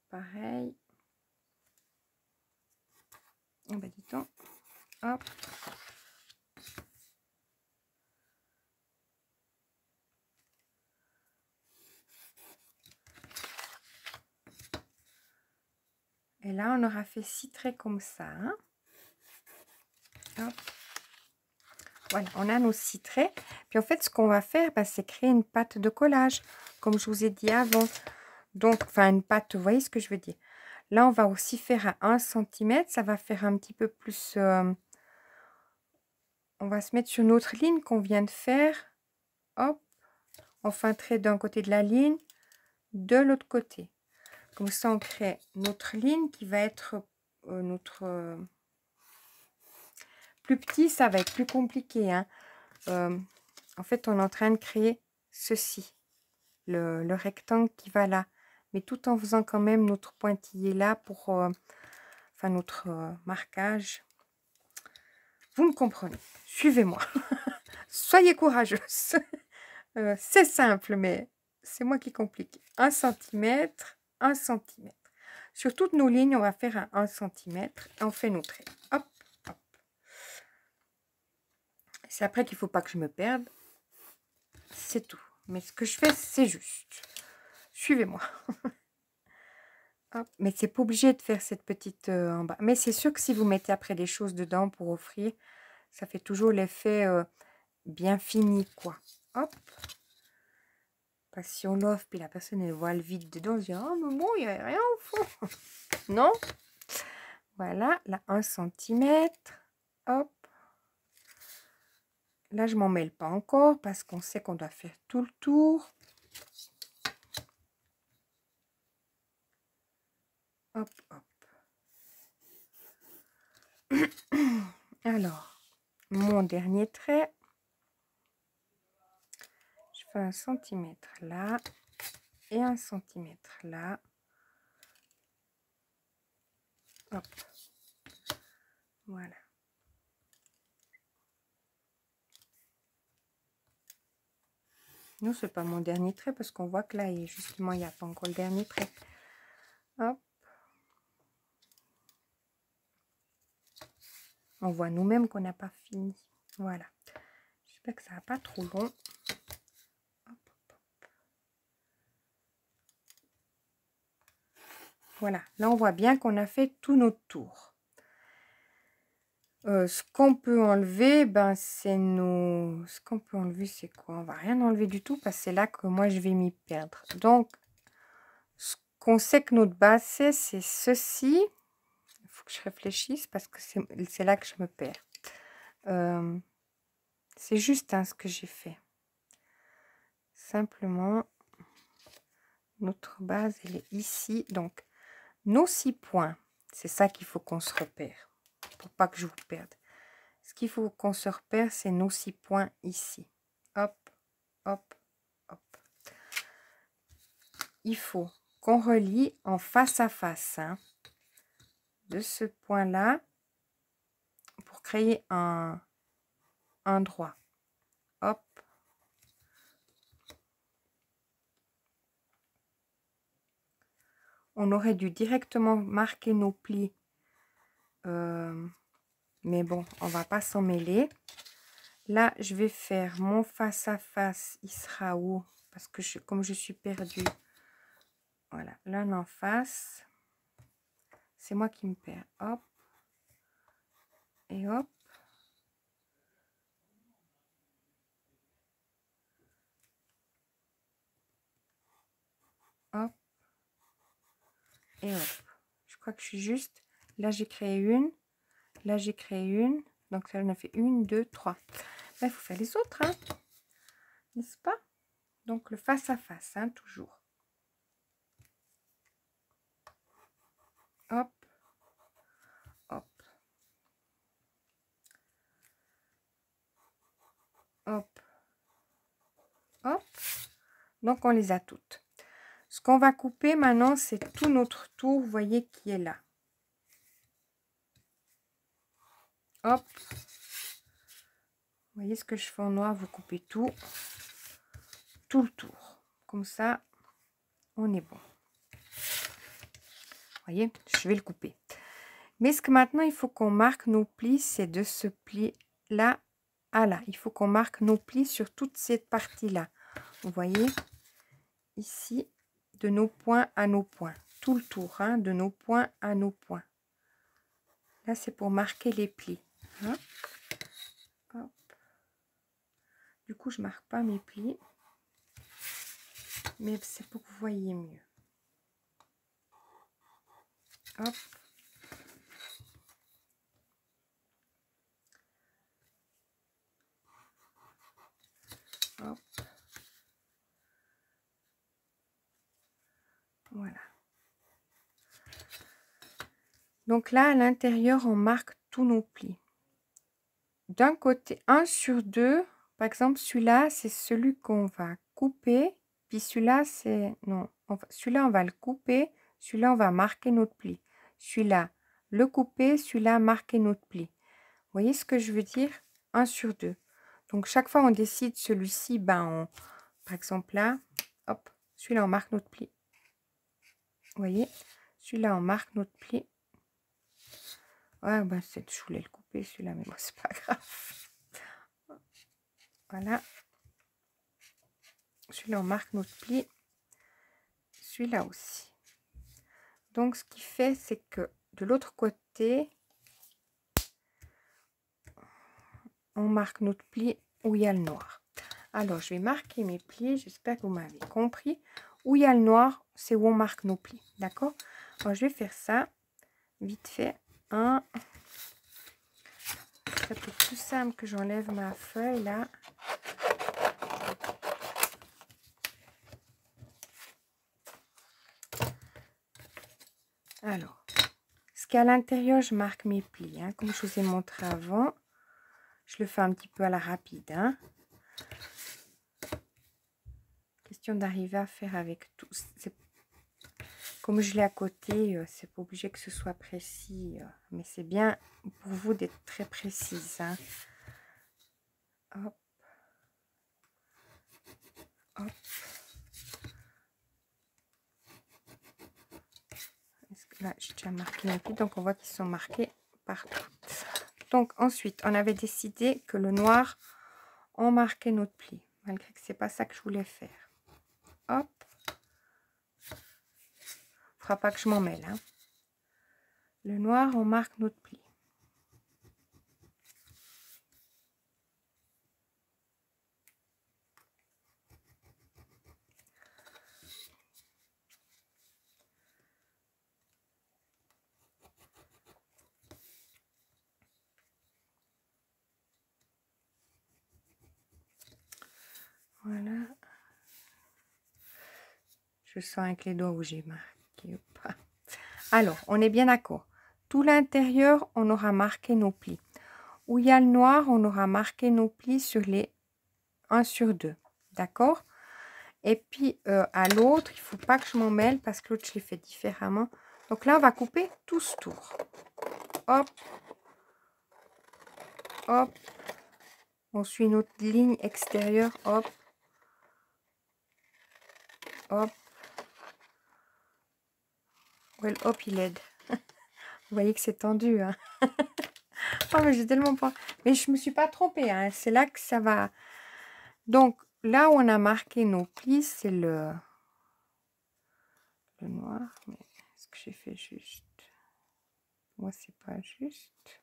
Speaker 1: Pareil. Oh ben dis donc. Hop. Et là, on aura fait 6 traits comme ça. Hein. Hop. Voilà, on a nos 6 traits. Puis en fait, ce qu'on va faire, bah, c'est créer une pâte de collage, comme je vous ai dit avant. Donc, enfin, une pâte, vous voyez ce que je veux dire. Là, on va aussi faire à 1 cm. Ça va faire un petit peu plus... on va se mettre sur notre ligne qu'on vient de faire. Hop. On fait un trait d'un côté de la ligne, de l'autre côté. Comme ça, on crée notre ligne qui va être notre... plus petit, ça va être plus compliqué. Hein. En fait, on est en train de créer ceci. Le rectangle qui va là. Mais tout en faisant quand même notre pointillé là pour... enfin, notre marquage. Vous me comprenez. Suivez-moi. Soyez courageuse. C'est simple, mais c'est moi qui complique. 1 cm, 1 cm. Sur toutes nos lignes, on va faire un 1 cm. Et on fait nos traits. Hop, hop. C'est après qu'il ne faut pas que je me perde. C'est tout. Mais ce que je fais, c'est juste. Suivez-moi. Hop. Mais c'est pas obligé de faire cette petite en bas. Mais c'est sûr que si vous mettez après des choses dedans pour offrir, ça fait toujours l'effet bien fini, quoi. Hop. Parce que si on l'offre, puis la personne, elle voit le vide dedans, elle se dit, oh, mais bon, il n'y a rien au fond. Non. Voilà, là, 1 cm. Hop. Là, je m'en mêle pas encore parce qu'on sait qu'on doit faire tout le tour. Hop, hop. Alors, mon dernier trait. Je fais 1 cm là et 1 cm là. Hop. Voilà. Non, c'est pas mon dernier trait parce qu'on voit que là, justement, il n'y a pas encore le dernier trait. Hop. On voit nous-mêmes qu'on n'a pas fini. Voilà. J'espère que ça va pas trop long. Hop, hop, hop. Voilà, là on voit bien qu'on a fait tout notre tour. Ce qu'on peut enlever, ben c'est nos... Ce qu'on peut enlever, c'est quoi? On va rien enlever du tout parce que c'est là que moi je vais m'y perdre. Donc, ce qu'on sait que notre base c'est ceci. Il faut que je réfléchisse parce que c'est là que je me perds. C'est juste ce que j'ai fait. Simplement, notre base, elle est ici. Donc, nos 6 points, c'est ça qu'il faut qu'on se repère. Pour pas que je vous perde. Ce qu'il faut qu'on se repère, c'est nos 6 points ici. Hop, hop, hop. Il faut qu'on relie en face à face hein, de ce point-là pour créer un droit. Hop. On aurait dû directement marquer nos plis. Mais bon, on va pas s'en mêler. Là, je vais faire mon face à face. Il sera où? Parce que comme je suis perdue. Voilà, l'un en face. C'est moi qui me perds. Hop. Et hop. Hop. Et hop. Je crois que je suis juste. Là, j'ai créé une. Là, j'ai créé une. Donc, ça en a fait 1, 2, 3. Là, il faut faire les autres. Hein, n'est-ce pas? Donc, le face à face, hein, toujours. Hop. Hop. Hop. Hop. Donc, on les a toutes. Ce qu'on va couper maintenant, c'est tout notre tour, vous voyez, qui est là. Hop. Vous voyez ce que je fais en noir, vous coupez tout le tour. Comme ça, on est bon. Vous voyez, je vais le couper. Mais ce que maintenant, il faut qu'on marque nos plis, c'est de ce pli-là à là. Il faut qu'on marque nos plis sur toute cette partie-là. Vous voyez, ici, de nos points à nos points. Tout le tour, hein, de nos points à nos points. Là, c'est pour marquer les plis. Hein. Hop. Du coup, je marque pas mes plis. Mais c'est pour que vous voyez mieux. Hop. Hop. Voilà. Donc là, à l'intérieur, on marque tous nos plis. D'un côté, 1 sur 2, par exemple, celui-là, c'est celui qu'on va couper. Puis celui-là, c'est... Non, celui-là, on va le couper. Celui-là, on va marquer notre pli. Celui-là, le couper. Celui-là, marquer notre pli. Vous voyez ce que je veux dire? 1 sur 2. Donc, chaque fois, on décide celui-ci, ben, par exemple, là, hop, celui-là, on marque notre pli. Vous voyez? Celui-là, on marque notre pli. Ouais, ben, je voulais le couper, celui-là, mais bon, c'est pas grave. Voilà. Celui-là, on marque notre pli. Celui-là aussi. Donc, ce qui fait, c'est que de l'autre côté, on marque notre pli où il y a le noir. Alors, je vais marquer mes plis. J'espère que vous m'avez compris. Où il y a le noir, c'est où on marque nos plis. D'accord? Alors, je vais faire ça vite fait. Un. Ça peut être plus simple que j'enlève ma feuille là. Alors, ce qu'à l'intérieur, je marque mes plis. Hein, comme je vous ai montré avant. Je le fais un petit peu à la rapide. Hein. Question d'arriver à faire avec tout. Comme je l'ai à côté, c'est pas obligé que ce soit précis. Mais c'est bien pour vous d'être très précise. Hein. Hop. Hop. Là, j'ai déjà marqué mes plis. Donc, on voit qu'ils sont marqués partout. Donc, ensuite, on avait décidé que le noir, on marquait notre pli. Malgré que c'est pas ça que je voulais faire. Hop. fera pas que je m'en mêle. Hein. Le noir, on marque notre pli. Voilà. Je sens avec les doigts où j'ai marqué ou pas. Alors, on est bien d'accord. Tout l'intérieur, on aura marqué nos plis. Où il y a le noir, on aura marqué nos plis sur les 1 sur 2. D'accord? Et puis, à l'autre, il ne faut pas que je m'en mêle parce que l'autre, je l'ai fait différemment. Donc là, on va couper tout ce tour. Hop. Hop. On suit notre ligne extérieure. Hop. Hop. Well, hop, il aide. Vous voyez que c'est tendu. Hein. Oh, mais j'ai tellement pas... Mais je me suis pas trompée. Hein. C'est là que ça va... Donc, là où on a marqué nos plis, c'est le noir. Mais est-ce que j'ai fait juste? Moi, c'est pas juste.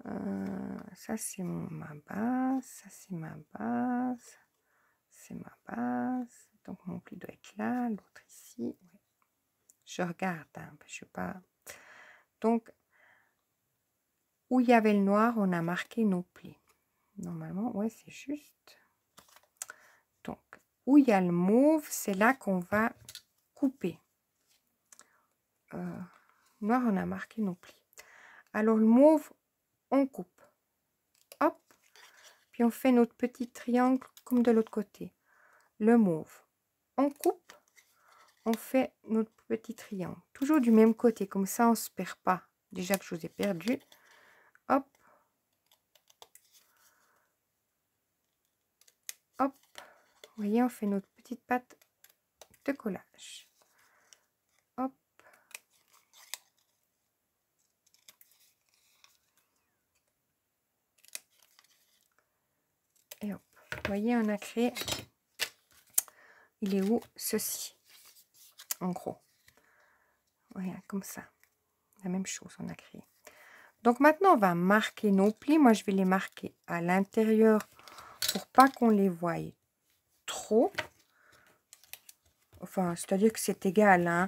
Speaker 1: Ça, c'est ma base. Ça, c'est ma base. C'est ma base. Donc, mon pli doit être là. L'autre ici. Ouais. Je regarde. Hein, je sais pas... Donc, où il y avait le noir, on a marqué nos plis. Normalement, ouais, c'est juste. Donc, où il y a le mauve, c'est là qu'on va couper. Noir, on a marqué nos plis. Alors, le mauve, on coupe. Hop. Puis, on fait notre petit triangle comme de l'autre côté. Le mauve, on coupe. On fait notre petit triangle. Toujours du même côté. Comme ça, on ne se perd pas. Déjà que je vous ai perdu. Hop. Hop. Vous voyez, on fait notre petite patte de collage. Hop. Et hop. Vous voyez, on a créé... Il est où? Ceci. En gros. Voilà, comme ça. La même chose, on a créé. Donc maintenant, on va marquer nos plis. Moi, je vais les marquer à l'intérieur pour pas qu'on les voie trop. Enfin, c'est-à-dire que c'est égal. Hein.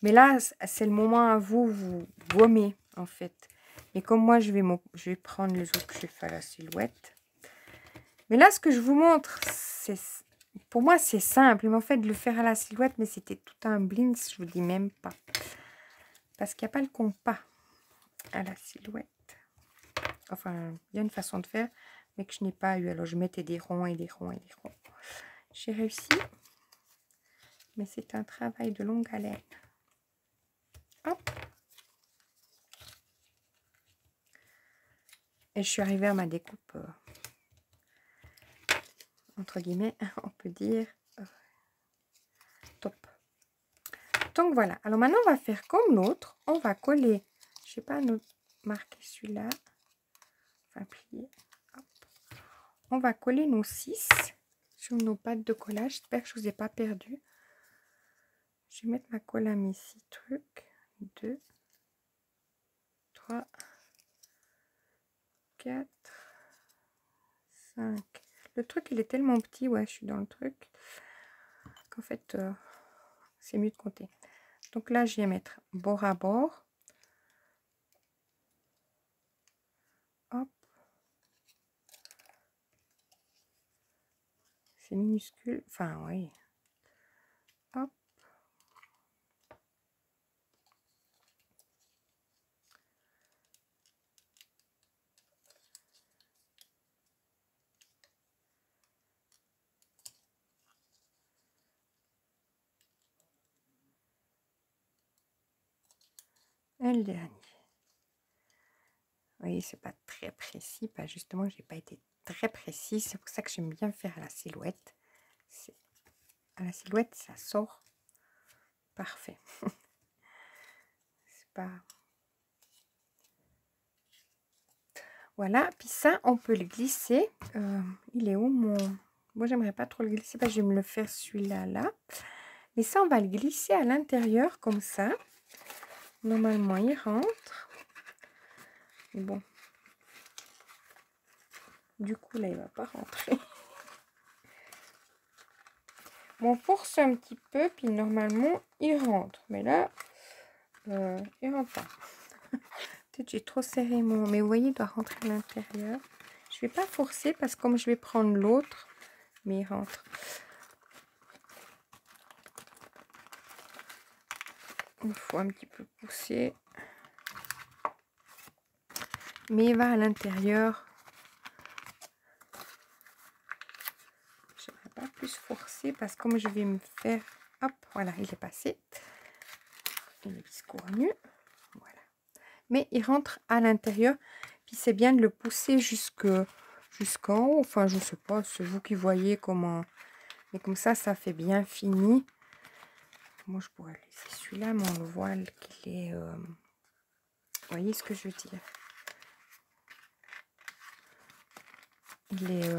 Speaker 1: Mais là, c'est le moment à vous gommer, en fait. Et comme moi, je vais prendre les autres que j'ai fait à la silhouette. Mais là, ce que je vous montre, c'est... Pour moi, c'est simple. Mais en fait, de le faire à la silhouette, mais c'était tout un blins, je vous dis même pas. Parce qu'il n'y a pas le compas à la silhouette. Enfin, il y a une façon de faire, mais que je n'ai pas eu. Alors, je mettais des ronds et des ronds et des ronds. J'ai réussi, mais c'est un travail de longue haleine. Hop. Et je suis arrivée à ma découpe, entre guillemets, on peut dire, top. Donc, voilà. Alors, maintenant, on va faire comme l'autre. On va coller, je sais pas, marquer celui-là. Enfin, plier. Hop. On va coller nos 6 sur nos pattes de collage. J'espère que je ne vous ai pas perdu. Je vais mettre ma colle à mes 6 trucs. 2, 3, 4, 5. Le truc, il est tellement petit. Ouais, je suis dans le truc. Qu'en fait, c'est mieux de compter. Donc là, je vais mettre bord à bord. Hop. C'est minuscule. Enfin, oui. Hop. Et le dernier. Vous voyez, c'est pas très précis. Pas justement, j'ai pas été très précis. C'est pour ça que j'aime bien faire à la silhouette. À la silhouette, ça sort parfait. C'est pas... Voilà. Puis ça, on peut le glisser. Il est où mon... Moi, j'aimerais pas trop le glisser parce que je vais me le faire celui-là, là. Mais ça, on va le glisser à l'intérieur comme ça. Normalement, il rentre. Mais bon. Du coup, là, il va pas rentrer. Bon, on force un petit peu, puis normalement, il rentre. Mais là, il rentre pas. Peut-être j'ai trop serré mon... Mais vous voyez, il doit rentrer à l'intérieur. Je vais pas forcer parce que comme je vais prendre l'autre, mais il rentre. Il faut un petit peu pousser. Mais il va à l'intérieur. Je ne vais pas plus forcer parce que comme je vais me faire... Hop, voilà, il est passé. Il est biscornu. Voilà. Mais il rentre à l'intérieur. Puis c'est bien de le pousser jusqu'en haut. Enfin, je ne sais pas, c'est vous qui voyez comment... Mais comme ça fait bien fini. Moi, je pourrais laisser celui-là, mais on le voit qu'il est... Vous voyez ce que je veux dire? Il est...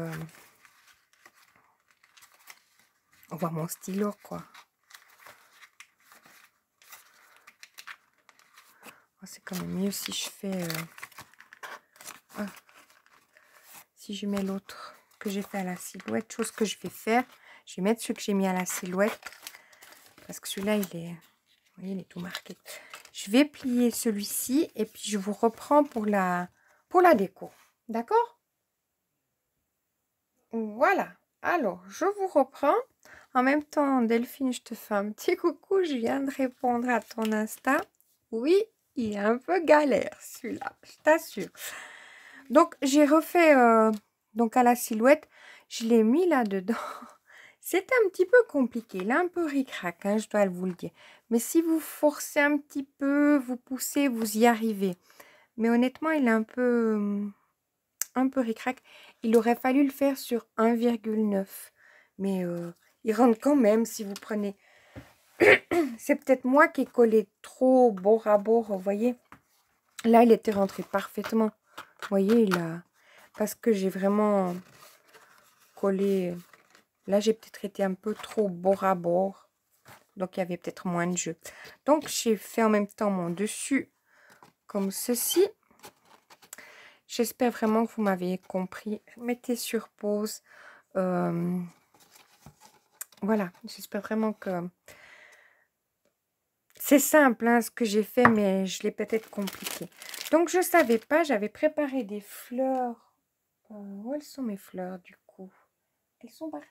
Speaker 1: On voit mon stylo, quoi. Oh, c'est quand même mieux si je fais... Ah, si je mets l'autre que j'ai fait à la silhouette. Chose que je vais faire. Je vais mettre celui que j'ai mis à la silhouette. Parce que celui-là, il est... Vous voyez, il est tout marqué. Je vais plier celui-ci. Et puis, je vous reprends pour la déco. D'accord? Voilà. Alors, je vous reprends. En même temps, Delphine, je te fais un petit coucou. Je viens de répondre à ton Insta. Oui, il est un peu galère, celui-là. Je t'assure. Donc, j'ai refait donc à la silhouette. Je l'ai mis là-dedans. C'était un petit peu compliqué. Là, un peu ric-rac, hein, je dois vous le dire. Mais si vous forcez un petit peu, vous poussez, vous y arrivez. Mais honnêtement, il est un peu ric-rac. Il aurait fallu le faire sur 1,9. Mais il rentre quand même si vous prenez... C'est peut-être moi qui ai collé trop bord à bord, vous voyez. Là, il était rentré parfaitement. Vous voyez, là, parce que j'ai vraiment collé... Là, j'ai peut-être été un peu trop bord à bord. Donc, il y avait peut-être moins de jeu. Donc, j'ai fait en même temps mon dessus comme ceci. J'espère vraiment que vous m'avez compris. Mettez sur pause. Voilà, j'espère vraiment que... C'est simple, hein, ce que j'ai fait, mais je l'ai peut-être compliqué. Donc, je ne savais pas, j'avais préparé des fleurs. Où elles sont mes fleurs, du coup? Elles sont parties.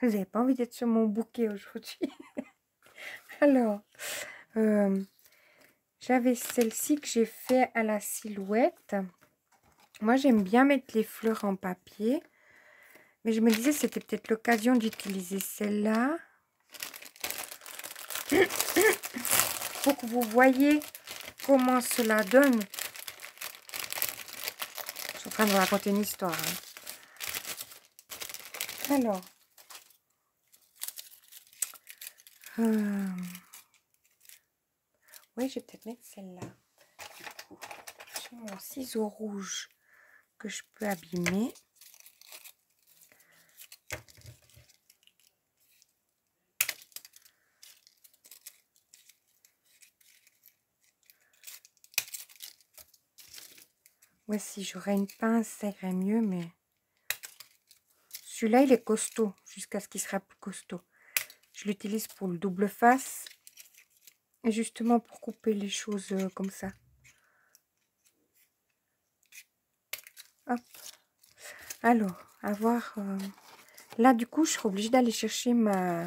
Speaker 1: Vous n'avez pas envie d'être sur mon bouquet aujourd'hui. Alors, j'avais celle-ci que j'ai fait à la silhouette. Moi, j'aime bien mettre les fleurs en papier. Mais je me disais, c'était peut-être l'occasion d'utiliser celle-là. Pour que vous voyez comment cela donne. Je suis en train de vous raconter une histoire. Hein. Alors. Oui, je vais peut-être mettre celle-là. J'ai mon ciseau rouge que je peux abîmer. Ouais, si j'aurais une pince, ça irait mieux, mais... Celui-là, il est costaud, jusqu'à ce qu'il sera plus costaud. Je l'utilise pour le double face. Et justement pour couper les choses comme ça. Hop. Alors, à voir... Là, du coup, je serai obligée d'aller chercher ma...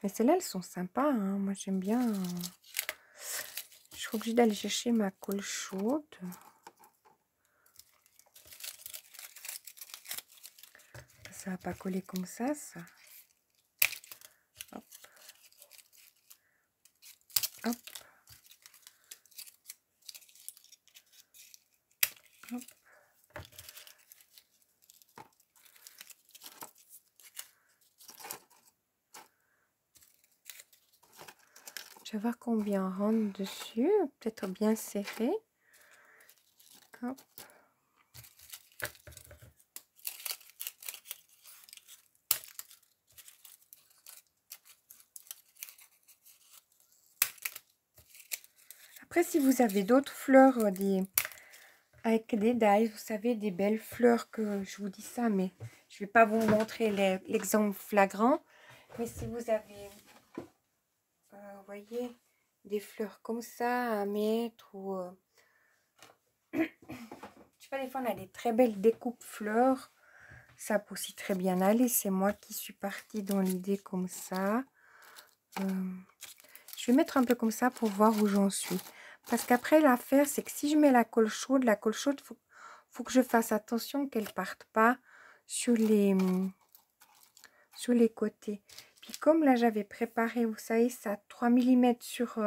Speaker 1: Mais celles-là, elles sont sympas. Hein. Moi, j'aime bien... Je serai obligée d'aller chercher ma colle chaude. Ça va pas coller comme ça. Hop. Hop. Hop. Je vais voir combien on rentre dessus. Peut-être bien serré. Hop. Après, si vous avez d'autres fleurs, avec des dies, vous savez, des belles fleurs que je vous dis ça, mais je ne vais pas vous montrer l'exemple flagrant. Mais si vous avez, vous voyez, des fleurs comme ça à mettre ou... je sais pas, des fois, on a des très belles découpes fleurs. Ça peut aussi très bien aller. C'est moi qui suis partie dans l'idée comme ça. Je vais mettre un peu comme ça pour voir où j'en suis. Parce qu'après, l'affaire, c'est que si je mets la colle chaude, faut que je fasse attention qu'elle ne parte pas sur les côtés. Puis comme là, j'avais préparé, vous savez, ça 3 mm sur...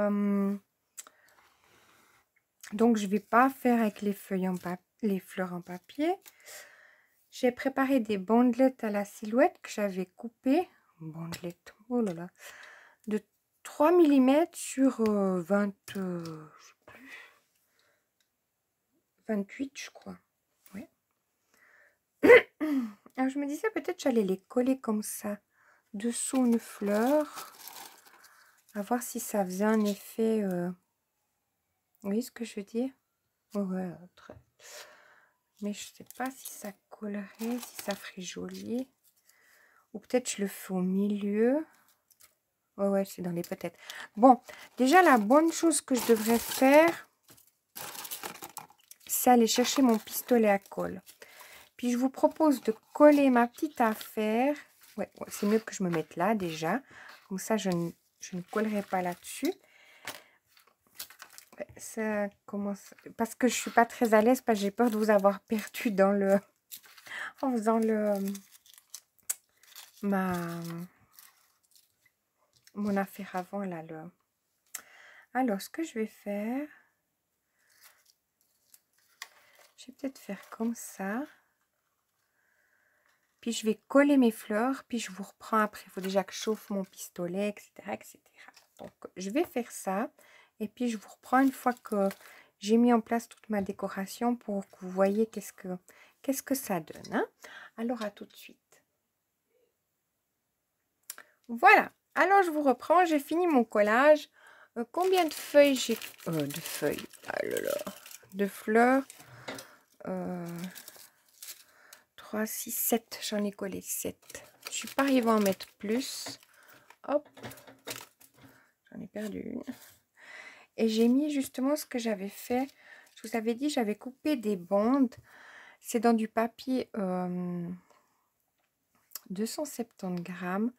Speaker 1: donc, je ne vais pas faire avec les feuilles les fleurs en papier. J'ai préparé des bandelettes à la silhouette que j'avais coupées. Bandelettes, oh là là. De 3 mm sur 20, je sais plus, 28, je crois. Ouais. Alors, je me disais peut-être j'allais les coller comme ça, dessous une fleur, à voir si ça faisait un effet. Vous voyez ce que je veux dire? Ouais, très. Mais je sais pas si ça collerait, si ça ferait joli. Ou peut-être je le fais au milieu. Ouais, c'est dans les peut-être. Bon, déjà la bonne chose que je devrais faire, c'est aller chercher mon pistolet à colle. Puis je vous propose de coller ma petite affaire. Ouais, c'est mieux que je me mette là déjà. Comme ça, je ne collerai pas là-dessus. Ouais, ça commence... Parce que je suis pas très à l'aise, parce que j'ai peur de vous avoir perdu dans le... en faisant mon affaire avant là. Alors, ce que je vais faire... Je vais peut-être faire comme ça. Puis je vais coller mes fleurs, puis je vous reprends après. Il faut déjà que je chauffe mon pistolet, etc., etc. Donc, je vais faire ça. Et puis, je vous reprends une fois que j'ai mis en place toute ma décoration pour que vous voyez qu'est-ce que ça donne. Hein. Alors, à tout de suite. Voilà. Alors, je vous reprends. J'ai fini mon collage. Combien de feuilles j'ai... de feuilles. Ah là là. De fleurs. 3, 6, 7. J'en ai collé 7. Je ne suis pas arrivée à en mettre plus. Hop. J'en ai perdu une. Et j'ai mis justement ce que j'avais fait. Je vous avais dit, j'avais coupé des bandes. C'est dans du papier 270 grammes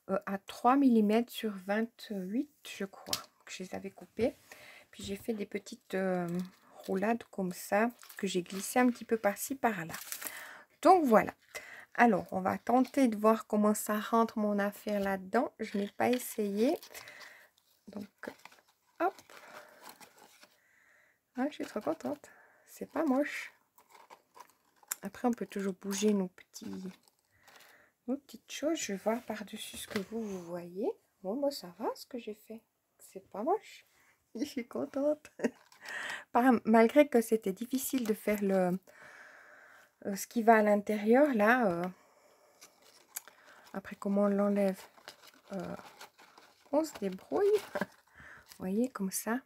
Speaker 1: à 3 mm sur 28, je crois, que je les avais coupées. Puis j'ai fait des petites roulades comme ça, que j'ai glissé un petit peu par-ci, par-là. Donc voilà. Alors, on va tenter de voir comment ça rentre mon affaire là-dedans. Je n'ai pas essayé. Donc, hop. Ah, je suis trop contente. C'est pas moche. Après, on peut toujours bouger nos petites choses. Je vais voir par-dessus ce que vous voyez. Bon, moi, ça va ce que j'ai fait. C'est pas moche. Je suis contente. Malgré que c'était difficile de faire ce qui va à l'intérieur, là. Après, comment on l'enlève? On se débrouille. Vous voyez, comme ça.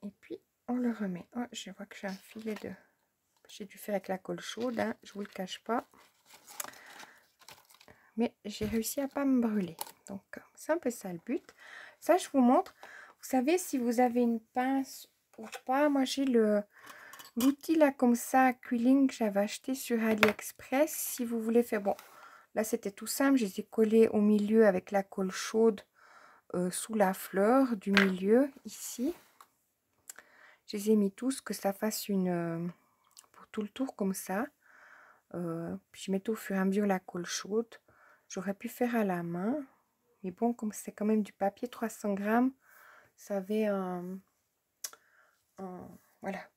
Speaker 1: Et puis, on le remet. Oh, je vois que j'ai un filet de... J'ai dû faire avec la colle chaude, hein, je vous le cache pas. Mais j'ai réussi à pas me brûler. Donc, c'est un peu ça le but. Ça, je vous montre. Vous savez, si vous avez une pince ou pas, moi j'ai l'outil là comme ça, quilling, que j'avais acheté sur AliExpress. Si vous voulez faire... Bon, là c'était tout simple. Je les ai collés au milieu avec la colle chaude sous la fleur du milieu, ici. Je les ai mis tous, que ça fasse une... pour tout le tour comme ça. Puis je mettais au fur et à mesure la colle chaude. J'aurais pu faire à la main. Mais bon, comme c'est quand même du papier 300 grammes, ça avait voilà.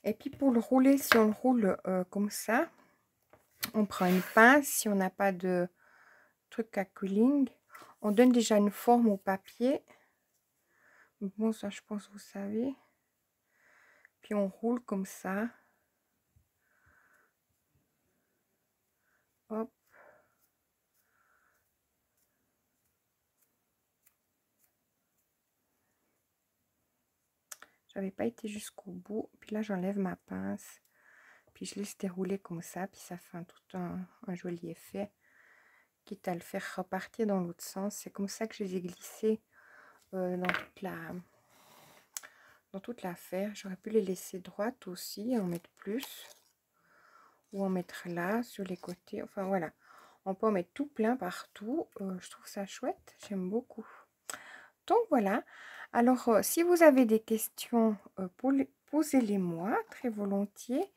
Speaker 1: Et puis pour le rouler, si on le roule comme ça, on prend une pince. Si on n'a pas de truc à quilling, on donne déjà une forme au papier. Bon, ça je pense vous savez. Puis on roule comme ça. Hop. J'avais pas été jusqu'au bout. Puis là, j'enlève ma pince. Puis je laisse dérouler comme ça. Puis ça fait tout un joli effet. Quitte à le faire repartir dans l'autre sens. C'est comme ça que je les ai glissés dans toute l'affaire. J'aurais pu les laisser droites aussi, en mettre plus. Ou en mettre là, sur les côtés. Enfin, voilà. On peut en mettre tout plein partout. Je trouve ça chouette. J'aime beaucoup. Donc, voilà. Alors, si vous avez des questions, posez-les-moi très volontiers.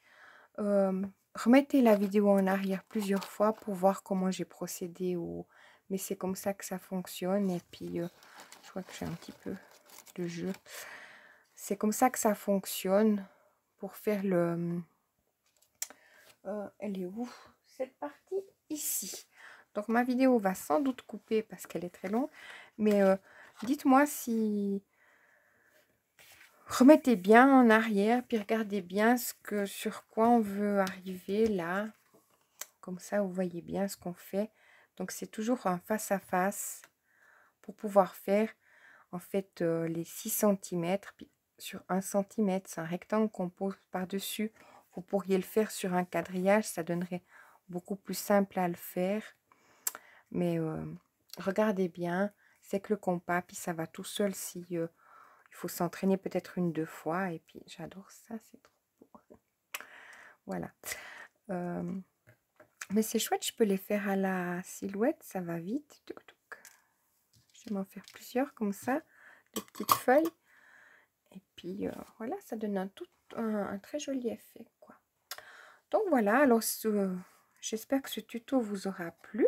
Speaker 1: Remettez la vidéo en arrière plusieurs fois pour voir comment j'ai procédé. Mais c'est comme ça que ça fonctionne. Et puis, je crois que j'ai un petit peu de jeu. C'est comme ça que ça fonctionne pour faire le... elle est où? Cette partie ici. Donc, ma vidéo va sans doute couper parce qu'elle est très longue. Mais dites-moi si... Remettez bien en arrière, puis regardez bien sur quoi on veut arriver là. Comme ça, vous voyez bien ce qu'on fait. Donc, c'est toujours un face-à-face pour pouvoir faire, en fait, les 6 cm. Puis, sur 1 cm, c'est un rectangle qu'on pose par-dessus. Vous pourriez le faire sur un quadrillage, ça donnerait beaucoup plus simple à le faire. Mais regardez bien, c'est que le compas, puis ça va tout seul si... il faut s'entraîner peut-être 1-2 fois. Et puis, j'adore ça, c'est trop beau. Voilà. Mais c'est chouette, je peux les faire à la silhouette, ça va vite. Touc, touc. Je vais m'en faire plusieurs comme ça, de petites feuilles. Et puis, voilà, ça donne un très joli effet, quoi. Donc, voilà. Alors, j'espère que ce tuto vous aura plu,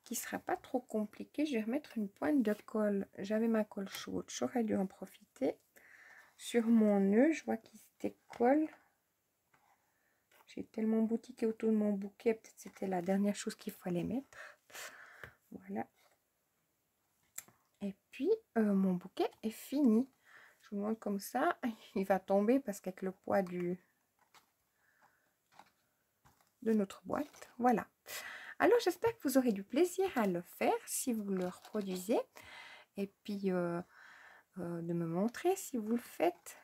Speaker 1: qui ne sera pas trop compliqué. Je vais remettre une pointe de colle. J'avais ma colle chaude, j'aurais dû en profiter. Sur mon nœud, je vois qu'il se décolle. J'ai tellement boutiqué autour de mon bouquet, peut-être c'était la dernière chose qu'il fallait mettre. Voilà. Et puis, mon bouquet est fini. Je vous montre comme ça. Il va tomber parce qu'avec le poids de notre boîte. Voilà. Alors, j'espère que vous aurez du plaisir à le faire si vous le reproduisez. Et puis, de me montrer si vous le faites.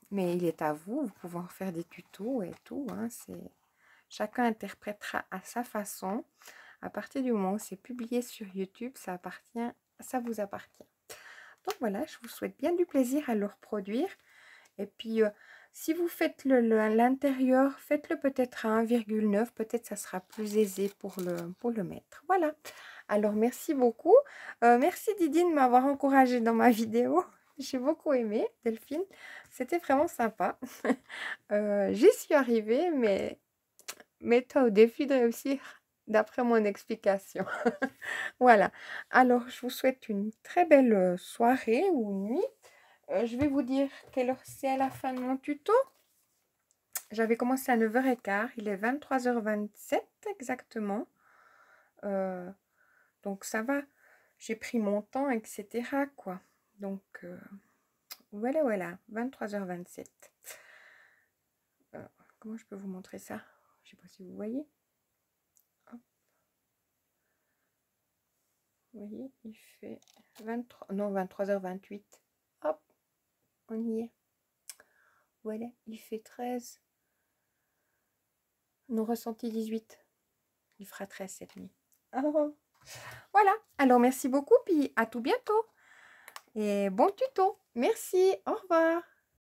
Speaker 1: Mais il est à vous. Vous pouvez en faire des tutos et tout. Hein, chacun interprétera à sa façon. À partir du moment où c'est publié sur YouTube, ça vous appartient. Donc voilà, je vous souhaite bien du plaisir à le reproduire. Et puis, si vous faites l'intérieur, faites-le peut-être à 1,9. Peut-être ça sera plus aisé pour le mettre. Voilà. Alors, merci beaucoup. Merci Didi de m'avoir encouragée dans ma vidéo. J'ai beaucoup aimé, Delphine. C'était vraiment sympa. J'y suis arrivée, mais mets-toi au défi de réussir d'après mon explication. Voilà. Alors, je vous souhaite une très belle soirée ou nuit. Je vais vous dire quelle heure c'est à la fin de mon tuto. J'avais commencé à 9h15. Il est 23h27 exactement. Donc, ça va. J'ai pris mon temps, etc. quoi. Donc, voilà. 23h27. Comment je peux vous montrer ça? Je ne sais pas si vous voyez. Hop. Vous voyez, il fait 23h28. Hop, on y est. Voilà, il fait 13. Nous ressenti 18. Il fera 13 cette nuit. Oh. Voilà, alors merci beaucoup, puis à tout bientôt. Et bon tuto. Merci, au revoir.